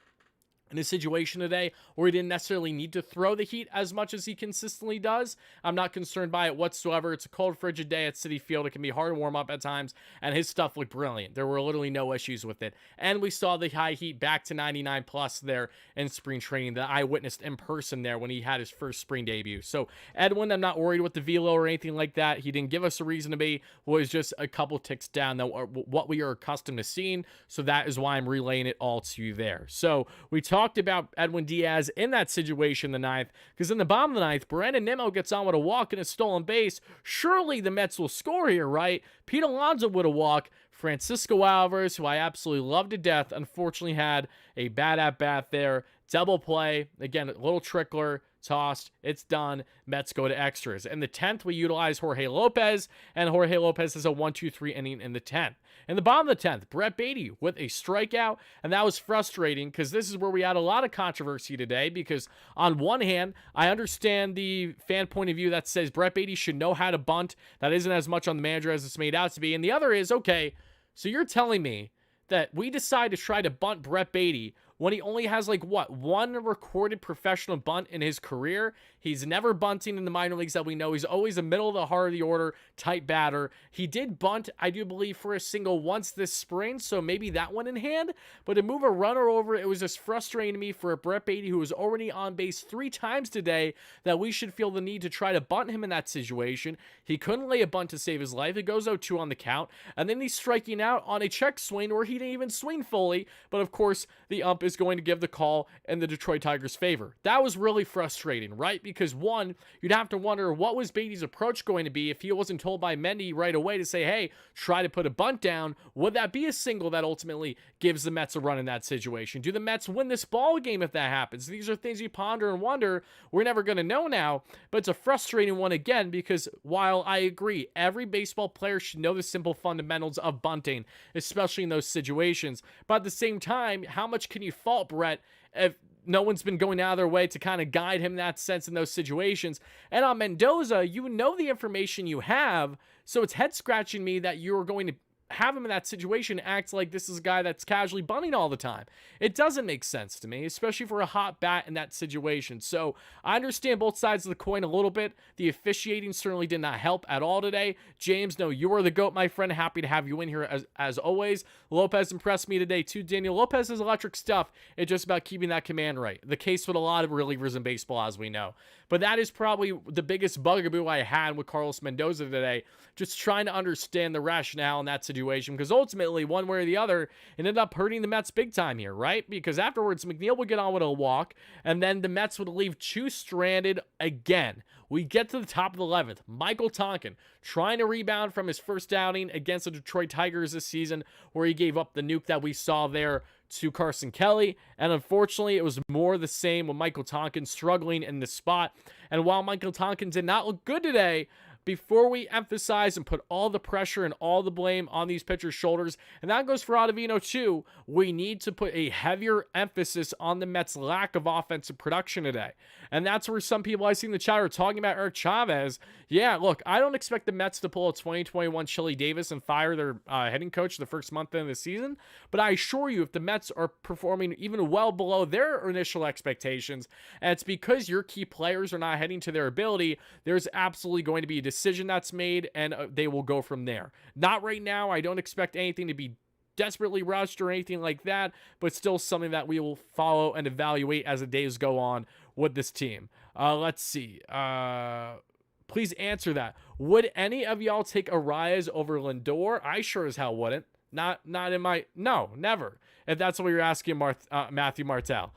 a situation today where he didn't necessarily need to throw the heat as much as he consistently does. I'm not concerned by it whatsoever. It's a cold, frigid day at Citi Field. It can be hard to warm up at times, and his stuff looked brilliant. There were literally no issues with it. And we saw the high heat back to 99 plus there in spring training that I witnessed in person there when he had his first spring debut. So Edwin, I'm not worried with the velo or anything like that. He didn't give us a reason to be. Was just a couple ticks down than what we are accustomed to seeing. So that is why I'm relaying it all to you there. So we talked about Edwin Diaz in that situation in the 9th, because in the bottom of the 9th, Brandon Nimmo gets on with a walk and a stolen base. Surely the Mets will score here, right? Pete Alonso with a walk. Francisco Alvarez, who I absolutely love to death, unfortunately had a bad at-bat there. Double play. Again, a little trickler. Tossed. It's done. Mets go to extras. In the 10th, we utilize Jorge Lopez, and Jorge Lopez has a 1-2-3 inning in the 10th. In the bottom of the 10th, Brett Beatty with a strikeout, and that was frustrating because this is where we had a lot of controversy today because on one hand, I understand the fan point of view that says Brett Beatty should know how to bunt. That isn't as much on the manager as it's made out to be. And the other is, okay, so you're telling me that we decide to try to bunt Brett Beatty when he only has like what, 1 recorded professional bunt in his career. He's never bunting in the minor leagues that we know. He's always a middle of the heart of the order type batter. He did bunt, I do believe, for a single once this spring, so maybe that one in hand. But to move a runner over, it was just frustrating to me for a Brett Beatty who was already on base 3 times today that we should feel the need to try to bunt him in that situation. He couldn't lay a bunt to save his life. It goes 0-2 on the count, and then he's striking out on a check swing where he didn't even swing fully. But of course, the ump is going to give the call in the Detroit Tigers' favor. That was really frustrating, right? Because one, you'd have to wonder what was Beatty's approach going to be if he wasn't told by Mendy right away to say, hey, try to put a bunt down. Would that be a single that ultimately gives the Mets a run in that situation? Do the Mets win this ball game if that happens? These are things you ponder and wonder. We're never going to know now, but it's a frustrating one again because while I agree, every baseball player should know the simple fundamentals of bunting, especially in those situations. But at the same time, how much can you fault Brett if no one's been going out of their way to kind of guide him in that sense in those situations? And on Mendoza, you know the information you have, so it's head scratching me that you're going to have him in that situation act like this is a guy that's casually bunting all the time. It doesn't make sense to me, especially for a hot bat in that situation. So I understand both sides of the coin a little bit. The officiating certainly did not help at all today. James, no, you are the GOAT, my friend. Happy to have you in here as always. Lopez impressed me today too, Daniel. Lopez is electric stuff. It's just about keeping that command right. The case with a lot of relievers in baseball, as we know. But that is probably the biggest bugaboo I had with Carlos Mendoza today, just trying to understand the rationale in that situation, because ultimately, one way or the other, it ended up hurting the Mets big time here, right? Because afterwards, McNeil would get on with a walk, and then the Mets would leave 2 stranded again. We get to the top of the 11th. Michael Tonkin trying to rebound from his first outing against the Detroit Tigers this season, where he gave up the nuke that we saw there to Carson Kelly, and unfortunately it was more the same with Michael Tonkin struggling in this spot. And while Michael Tonkin did not look good today, before we emphasize and put all the pressure and all the blame on these pitchers' shoulders, and that goes for Ottavino too, we need to put a heavier emphasis on the Mets' lack of offensive production today. And that's where some people I see in the chat are talking about Eric Chavez. Yeah, look, I don't expect the Mets to pull a 2021 Chili Davis and fire their hitting coach the first month of the season, but I assure you, if the Mets are performing even well below their initial expectations, and it's because your key players are not hitting to their ability, there's absolutely going to be a decision that's made, and they will go from there. Not right now. I don't expect anything to be desperately rushed or anything like that, but still something that we will follow and evaluate as the days go on with this team. Let's see. Please answer that. Would any of y'all take Arias over Lindor? I sure as hell wouldn't. Not in my... No, never. If that's what you're asking, Matthew Martel.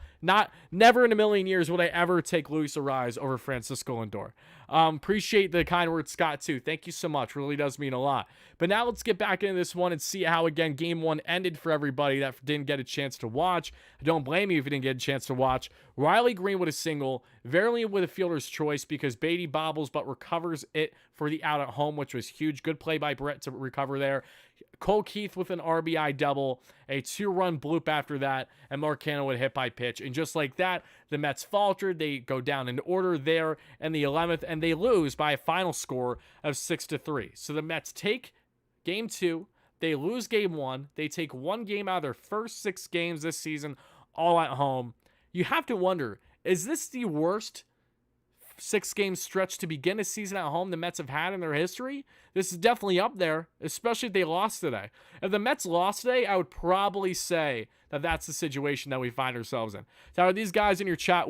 Never in a million years would I ever take Luis Arias over Francisco Lindor. Appreciate the kind words, Scott, too. Thank you so much. Really does mean a lot. But now let's get back into this one and see how, again, Game 1 ended for everybody that didn't get a chance to watch. I don't blame you if you didn't get a chance to watch. Riley Green with a single. Verily with a fielder's choice because Beatty bobbles but recovers it for the out at home, which was huge. Good play by Brett to recover there. Cole Keith with an RBI double, a 2-run bloop after that, and Marcano would hit by pitch. And just like that, the Mets faltered. They go down in order there in the 11th, and they lose by a final score of 6-3. So the Mets take Game 2. They lose Game 1. They take one game out of their first 6 games this season, all at home. You have to wonder, is this the worst 6-game stretch to begin a season at home the Mets have had in their history? This is definitely up there, especially if they lost today. If the Mets lost today, I would probably say that that's the situation that we find ourselves in. So are these guys in your chat,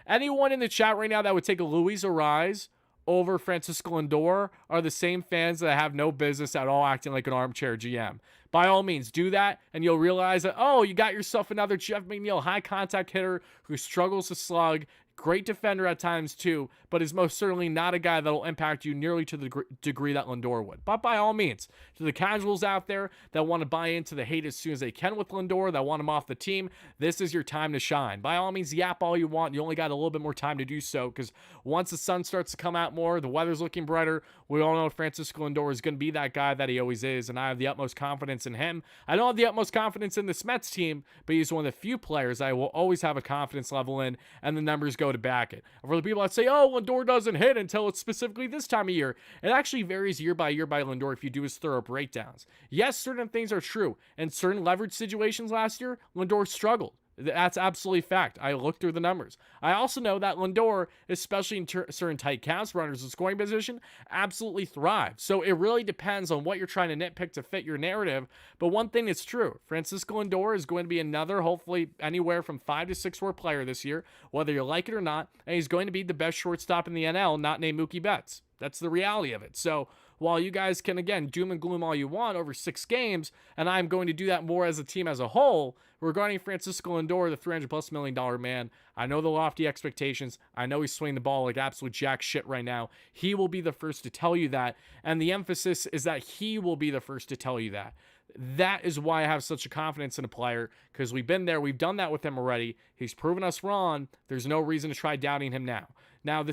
anyone in the chat right now that would take a Luis Arias over Francisco Lindor are the same fans that have no business at all acting like an armchair GM. By all means, do that, and you'll realize that, oh, you got yourself another Jeff McNeil high-contact hitter who struggles to slug. Great defender at times too, but is most certainly not a guy that will impact you nearly to the degree that Lindor would. But by all means, to the casuals out there that want to buy into the hate as soon as they can with Lindor, that want him off the team, this is your time to shine. By all means, yap all you want. You only got a little bit more time to do so, because once the sun starts to come out more, the weather's looking brighter, we all know Francisco Lindor is going to be that guy that he always is, and I have the utmost confidence in him. I don't have the utmost confidence in this Mets team, but he's one of the few players I will always have a confidence level in, and the numbers go to back it. For the people that say, oh, Lindor doesn't hit until it's specifically this time of year, it actually varies year by Lindor if you do his thorough breakdowns. Yes, certain things are true. In certain leverage situations last year, Lindor struggled. That's absolutely fact. I looked through the numbers. I also know that Lindor, especially in certain tight counts, runners in scoring position, absolutely thrives. So it really depends on what you're trying to nitpick to fit your narrative. But one thing is true. Francisco Lindor is going to be another, hopefully, anywhere from 5 to 6 WAR player this year, whether you like it or not. And he's going to be the best shortstop in the NL, not named Mookie Betts. That's the reality of it. So while you guys can, again, doom and gloom all you want over 6 games, and I'm going to do that more as a team as a whole, regarding Francisco Lindor, the $300+ million man, I know the lofty expectations. I know he's swinging the ball like absolute jack shit right now. He will be the first to tell you that, and the emphasis is that he will be the first to tell you that. That is why I have such a confidence in a player, because we've been there. We've done that with him already. He's proven us wrong. There's no reason to try doubting him now. Now,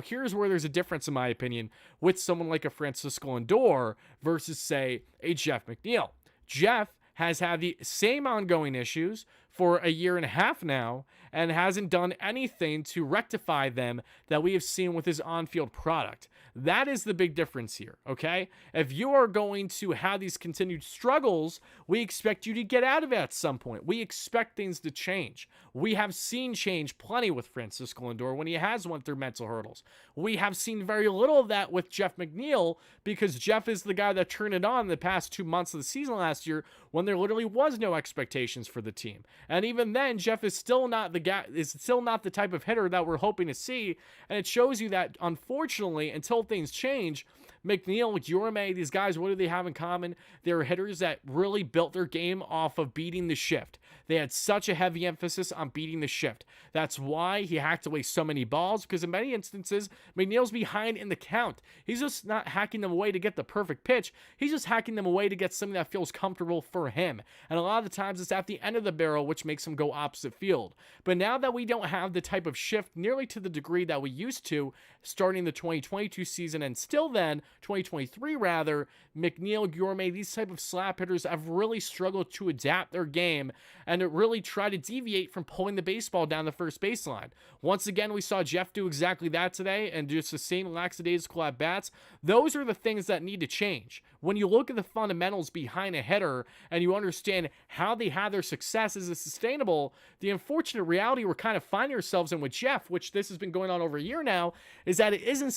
here's where there's a difference, in my opinion, with someone like a Francisco Lindor versus, say, a Jeff McNeil. Jeff has had the same ongoing issues for a year and a half now and hasn't done anything to rectify them that we have seen with his on-field product. That is the big difference here, okay? If you are going to have these continued struggles, we expect you to get out of it at some point. We expect things to change. We have seen change plenty with Francisco Lindor when he has went through mental hurdles. We have seen very little of that with Jeff McNeil, because Jeff is the guy that turned it on the past 2 months of the season last year when there literally was no expectations for the team. And even then, Jeff is still not the guy, is still not the type of hitter that we're hoping to see. And it shows you that, unfortunately, until things change, McNeil, Yorme, these guys, what do they have in common? They're hitters that really built their game off of beating the shift. They had such a heavy emphasis on beating the shift. That's why he hacked away so many balls, because in many instances, McNeil's behind in the count. He's just not hacking them away to get the perfect pitch. He's just hacking them away to get something that feels comfortable for him. And a lot of the times it's at the end of the barrel, which makes him go opposite field. But now that we don't have the type of shift nearly to the degree that we used to starting the 2022 season, and still then 2023 rather, McNeil, Yorme, these type of slap hitters have really struggled to adapt their game and to really try to deviate from pulling the baseball down the first baseline. Once again, we saw Jeff do exactly that today, and just the same lackadaisical at bats. Those are the things that need to change. When you look at the fundamentals behind a hitter and you understand how they have their success, is it sustainable? The unfortunate reality we're kind of finding ourselves in with Jeff, which this has been going on over a year now, is that it isn't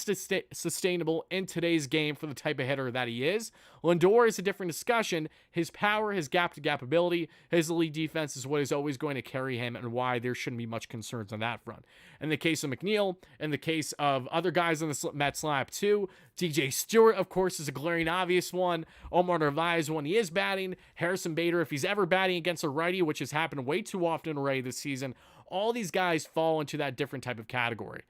sustainable in today's game for the type of hitter that he is. Lindor is a different discussion. His power, his gap-to-gap ability, his elite defense is what is always going to carry him, and why there shouldn't be much concerns on that front. In the case of McNeil, in the case of other guys in the Mets lineup too, DJ Stewart, of course, is a glaring obvious one. Omar Narvaez, when he is batting. Harrison Bader, if he's ever batting against a righty, which has happened way too often already this season. All these guys fall into that different type of category.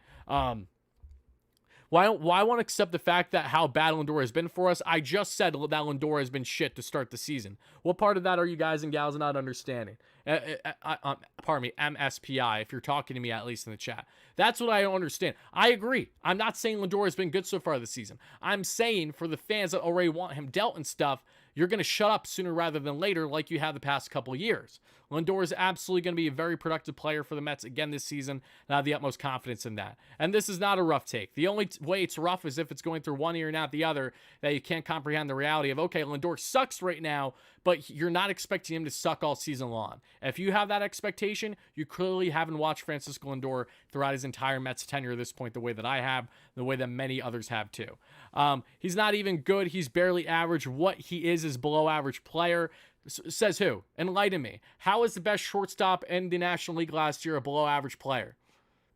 Why I want to accept the fact that how bad Lindor has been for us? I just said that Lindor has been shit to start the season. What part of that are you guys and gals not understanding? Pardon me, MSPI, if you're talking to me at least in the chat. That's what I don't understand. I agree. I'm not saying Lindor has been good so far this season. I'm saying for the fans that already want him dealt and stuff, you're going to shut up sooner rather than later like you have the past couple of years. Lindor is absolutely going to be a very productive player for the Mets again this season, and I have the utmost confidence in that. And this is not a rough take. The only way it's rough is if it's going through one ear and out the other, that you can't comprehend the reality of, okay, Lindor sucks right now, but you're not expecting him to suck all season long. If you have that expectation, you clearly haven't watched Francisco Lindor throughout his entire Mets tenure at this point the way that I have, the way that many others have too. He's not even good. He's barely average. What he is below average player. Says who? Enlighten me. How is the best shortstop in the National League last year a below average player?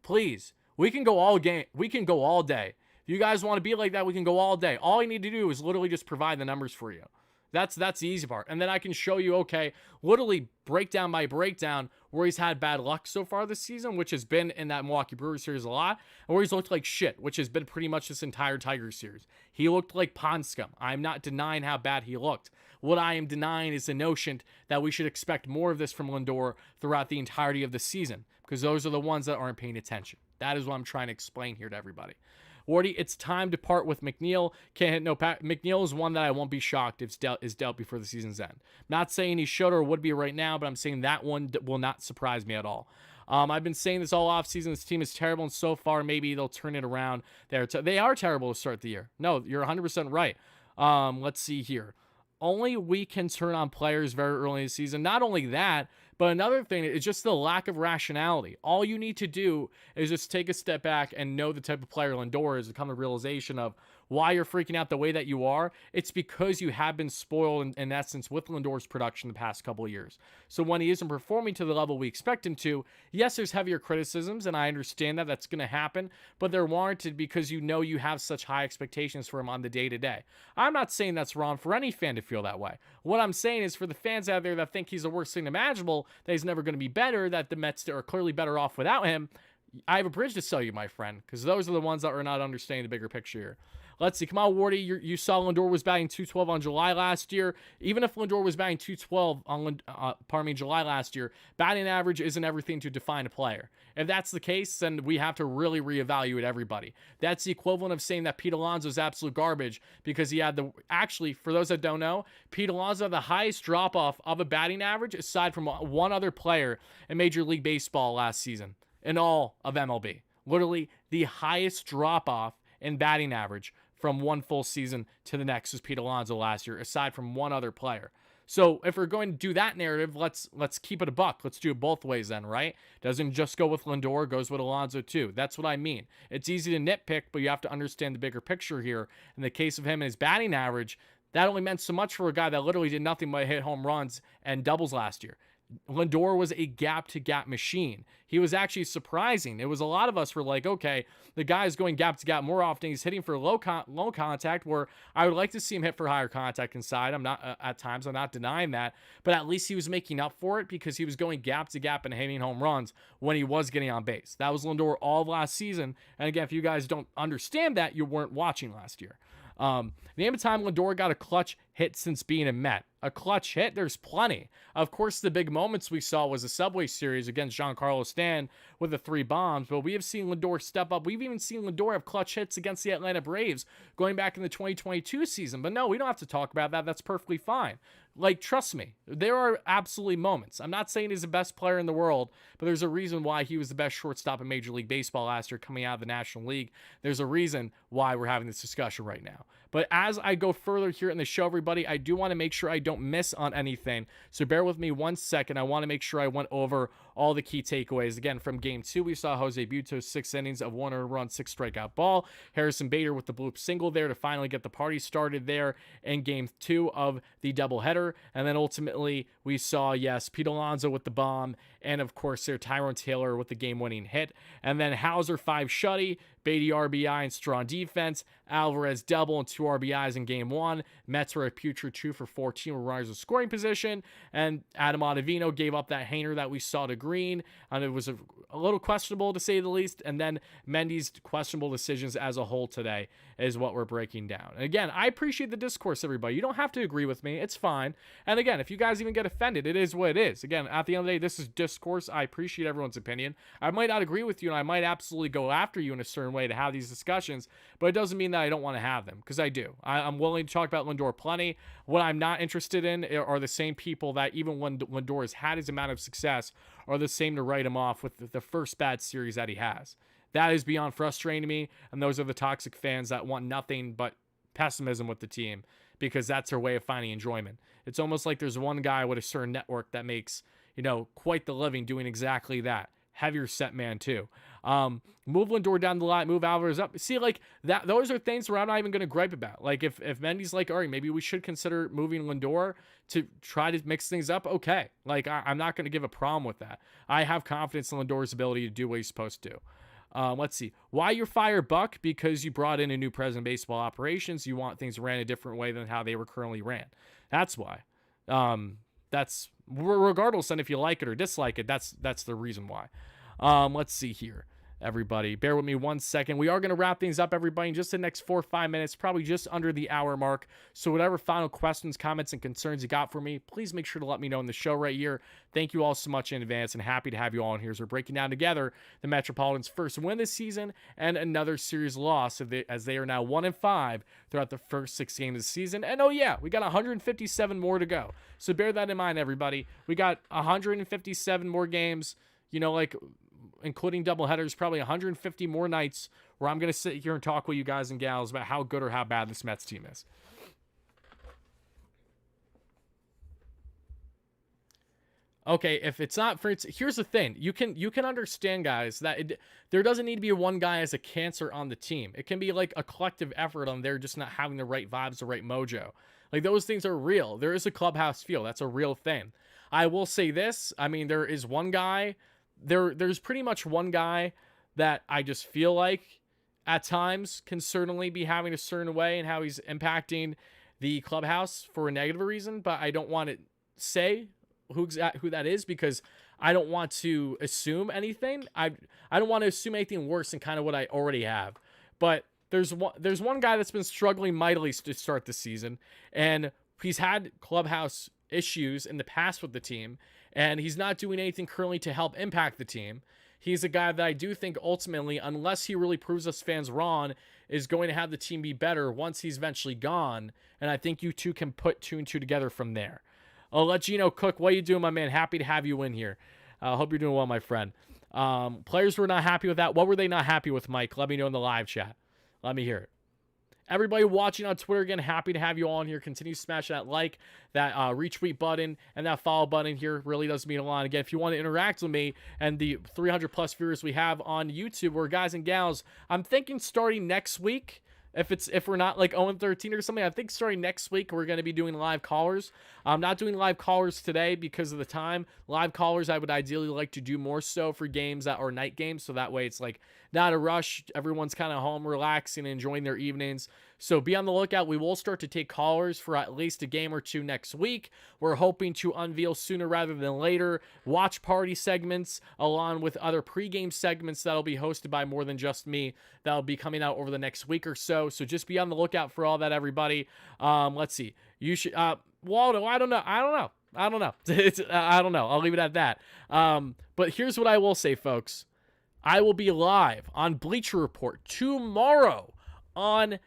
Please. We can go all game. We can go all day. If you guys want to be like that, we can go all day. All you need to do is literally just provide the numbers for you. That's the easy part. And then I can show you, okay, literally breakdown by breakdown where he's had bad luck so far this season, which has been in that Milwaukee Brewers series a lot, and where he's looked like shit, which has been pretty much this entire Tigers series. He looked like pond scum. I'm not denying how bad he looked. What I am denying is the notion that we should expect more of this from Lindor throughout the entirety of the season, because those are the ones that aren't paying attention. That is what I'm trying to explain here to everybody. Wardy, it's time to part with McNeil. Can't hit no pack. McNeil is one that I won't be shocked if is dealt before the season's end. Not saying he should or would be right now, but I'm saying that one will not surprise me at all. I've been saying this all offseason. This team is terrible, and so far maybe they'll turn it around. They are terrible to start the year. No, you're 100% right. Let's see here. Only we can turn on players very early in the season. Not only that, but another thing is just the lack of rationality. All you need to do is just take a step back and know the type of player Lindor is, to come to the realization of why you're freaking out the way that you are. It's because you have been spoiled in essence with Lindor's production the past couple of years. So when he isn't performing to the level we expect him to, yes, there's heavier criticisms, and I understand that that's going to happen, but they're warranted because you know you have such high expectations for him on the day-to-day. I'm not saying that's wrong for any fan to feel that way. What I'm saying is for the fans out there that think he's the worst thing imaginable, that he's never going to be better, that the Mets are clearly better off without him, I have a bridge to sell you, my friend, because those are the ones that are not understanding the bigger picture here. Let's see. Come on, Wardy. You saw Lindor was batting .212 on July last year. Even if Lindor was batting .212 on July last year, batting average isn't everything to define a player. If that's the case, then we have to really reevaluate everybody. That's the equivalent of saying that Pete Alonso is absolute garbage because he had actually, for those that don't know, Pete Alonso had the highest drop-off of a batting average aside from one other player in Major League Baseball last season in all of MLB. Literally the highest drop-off in batting average from one full season to the next was Pete Alonso last year, aside from one other player. So if we're going to do that narrative, let's keep it a buck. Let's do it both ways then, right? Doesn't just go with Lindor, goes with Alonso too. That's what I mean. It's easy to nitpick, but you have to understand the bigger picture here. In the case of him and his batting average, that only meant so much for a guy that literally did nothing but hit home runs and doubles last year. Lindor was a gap-to-gap machine. He was actually surprising. It was a lot of us were like, okay, the guy is going gap-to-gap more often. He's hitting for low contact, where I would like to see him hit for higher contact inside. I'm not at times. I'm not denying that. But at least he was making up for it because he was going gap-to-gap and hitting home runs when he was getting on base. That was Lindor all of last season. And again, if you guys don't understand that, you weren't watching last year. Name a time Lindor got a clutch hit since being a Met. A clutch hit? There's plenty. Of course, the big moments we saw was the Subway Series against Giancarlo Stanton with the 3 bombs, but we have seen Lindor step up. We've even seen Lindor have clutch hits against the Atlanta Braves going back in the 2022 season. But no, we don't have to talk about that. That's perfectly fine. Like, trust me, there are absolutely moments. I'm not saying he's the best player in the world, but there's a reason why he was the best shortstop in Major League Baseball last year coming out of the National League. There's a reason why we're having this discussion right now. But as I go further here in the show, everybody, I do want to make sure I don't miss on anything. So bear with me 1 second. I want to make sure I went over all the key takeaways. Again, from Game 2, we saw Jose Butos 6 innings of 1 earned run, 6 strikeout ball. Harrison Bader with the bloop single there to finally get the party started there in Game 2 of the doubleheader. And then ultimately, we saw, yes, Pete Alonso with the bomb. And of course, there Tyrone Taylor with the game-winning hit. And then Hauser 5 shutty, Beatty RBI and strong defense, Alvarez double and 2 RBIs in Game 1. Mets were a putrid 2 for 14 with runners in scoring position. And Adam Ottavino gave up that hanger that we saw to Green. And it was a little questionable to say the least. And then Mendy's questionable decisions as a whole today is what we're breaking down. And again, I appreciate the discourse, everybody. You don't have to agree with me. It's fine. And again, if you guys even get offended, it is what it is. Again, at the end of the day, this is discourse. I appreciate everyone's opinion. I might not agree with you, and I might absolutely go after you in a certain way to have these discussions, but it doesn't mean that I don't want to have them, because I do. I'm willing to talk about Lindor plenty. What I'm not interested in are the same people that, even when Lindor has had his amount of success, are the same to write him off with the first bad series that he has. That is beyond frustrating to me, and those are the toxic fans that want nothing but pessimism with the team, because that's their way of finding enjoyment. It's almost like there's one guy with a certain network that makes, quite the living doing exactly that. Heavier set man too. Move Lindor down the line, move Alvarez up. See, like that, those are things where I'm not even going to gripe about. Like if Mendy's like, all right, maybe we should consider moving Lindor to try to mix things up. Okay. Like I'm not going to give a problem with that. I have confidence in Lindor's ability to do what he's supposed to do. Let's see. Why you fire Buck? Because you brought in a new president of baseball operations. You want things ran a different way than how they were currently ran. That's why. That's regardless, and if you like it or dislike it, that's the reason why. Let's see here, everybody. Bear with me 1 second. We are going to wrap things up, everybody, in just the next 4 or 5 minutes, probably just under the hour mark. So whatever final questions, comments, and concerns you got for me, please make sure to let me know in the show right here. Thank you all so much in advance, and happy to have you all in here as we're breaking down together the Metropolitans' first win this season and another series loss as they are now 1-5 throughout the first 6 games of the season. And oh yeah, we got 157 more to go. So bear that in mind, everybody. We got 157 more games, including doubleheaders, probably 150 more nights where I'm going to sit here and talk with you guys and gals about how good or how bad this Mets team is. Okay, if it's not for here's the thing. You can understand, guys, that there doesn't need to be one guy as a cancer on the team. It can be like a collective effort on there just not having the right vibes, the right mojo. Like, those things are real. There is a clubhouse feel. That's a real thing. I will say this. I mean, there is one guy. There's pretty much one guy that I just feel like at times can certainly be having a certain way and how he's impacting the clubhouse for a negative reason, but I don't want to say who that is, because I don't want to assume anything. I don't want to assume anything worse than kind of what I already have. But there's one guy that's been struggling mightily to start the season, and he's had clubhouse issues in the past with the team, and he's not doing anything currently to help impact the team. He's a guy that I do think ultimately, unless he really proves us fans wrong, is going to have the team be better once he's eventually gone. And I think you two can put 2 and 2 together from there. I'll let Gino Cook. What are you doing, my man? Happy to have you in here. I hope you're doing well, my friend. Players were not happy with that. What were they not happy with, Mike? Let me know in the live chat. Let me hear it. Everybody watching on Twitter, again, happy to have you all in here. Continue to smash that like, that retweet button, and that follow button here. Really does mean a lot. Again, if you want to interact with me and the 300 plus viewers we have on YouTube, or guys and gals, I'm thinking starting next week, if we're not like 0-13 or something. I think starting next week we're going to be doing live callers. I'm not doing live callers today because of the time. Live callers I would ideally like to do more so for games that are night games, so that way it's like not a rush. Everyone's kind of home relaxing and enjoying their evenings. So be on the lookout. We will start to take callers for at least a game or two next week. We're hoping to unveil sooner rather than later watch party segments along with other pregame segments that'll be hosted by more than just me. That'll be coming out over the next week or so. So just be on the lookout for all that, everybody. Let's see. You should, Waldo, I don't know. I don't know. I don't know. I'll leave it at that. But here's what I will say, folks. I will be live on Bleacher Report tomorrow on,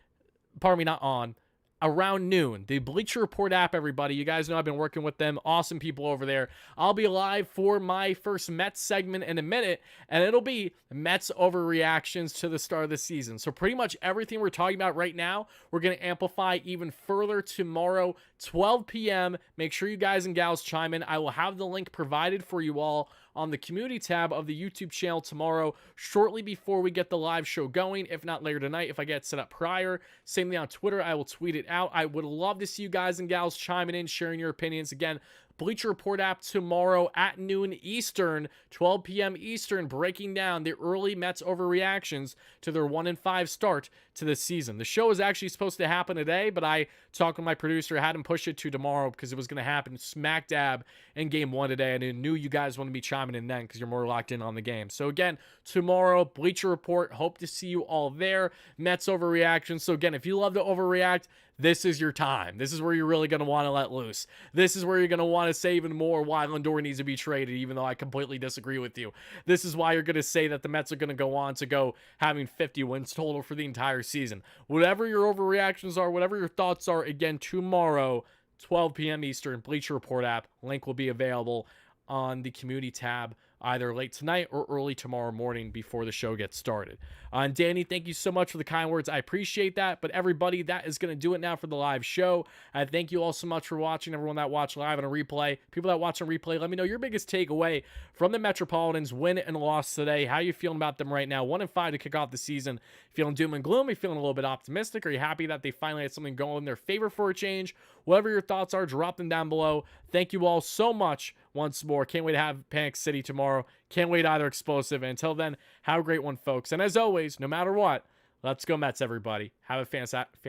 pardon me, not on, around noon. The Bleacher Report app, everybody. You guys know I've been working with them. Awesome people over there. I'll be live for my first Mets segment in a minute, and it'll be Mets overreactions to the start of the season. So pretty much everything we're talking about right now, we're going to amplify even further tomorrow, 12 p.m. Make sure you guys and gals chime in. I will have the link provided for you all on the community tab of the YouTube channel tomorrow, shortly before we get the live show going, if not later tonight, if I get set up prior. Same thing on Twitter. I will tweet it out. I would love to see you guys and gals chiming in, sharing your opinions. Again, Bleacher Report app tomorrow at noon Eastern, 12 p.m. Eastern, breaking down the early Mets overreactions to their 1-5 start to the season. The show is actually supposed to happen today, but I talked with my producer, had him push it to tomorrow because it was going to happen smack dab in game 1 today, and I knew you guys want to be chiming in then because you're more locked in on the game. So again, tomorrow, Bleacher Report, hope to see you all there. Mets overreactions. So again, if you love to overreact, this is your time. This is where you're really going to want to let loose. This is where you're going to want to say even more why Lindor needs to be traded, even though I completely disagree with you. This is why you're going to say that the Mets are going to go on to go having 50 wins total for the entire season. Whatever your overreactions are, whatever your thoughts are, again, tomorrow, 12 p.m. Eastern, Bleacher Report app. Link will be available on the community tab either late tonight or early tomorrow morning before the show gets started. And Danny, thank you so much for the kind words. I appreciate that. But everybody, that is going to do it now for the live show. Thank you all so much for watching. Everyone that watched live on a replay, people that watch on replay, let me know your biggest takeaway from the Metropolitans win and loss today. How are you feeling about them right now? 1-5 to kick off the season. Feeling doom and gloom? Are you feeling a little bit optimistic? Are you happy that they finally had something going in their favor for a change? Whatever your thoughts are, drop them down below. Thank you all so much once more. Can't wait to have Panic City tomorrow. Can't wait either explosive. And until then, have a great one, folks. And as always, no matter what, let's go Mets, everybody. Have a fantastic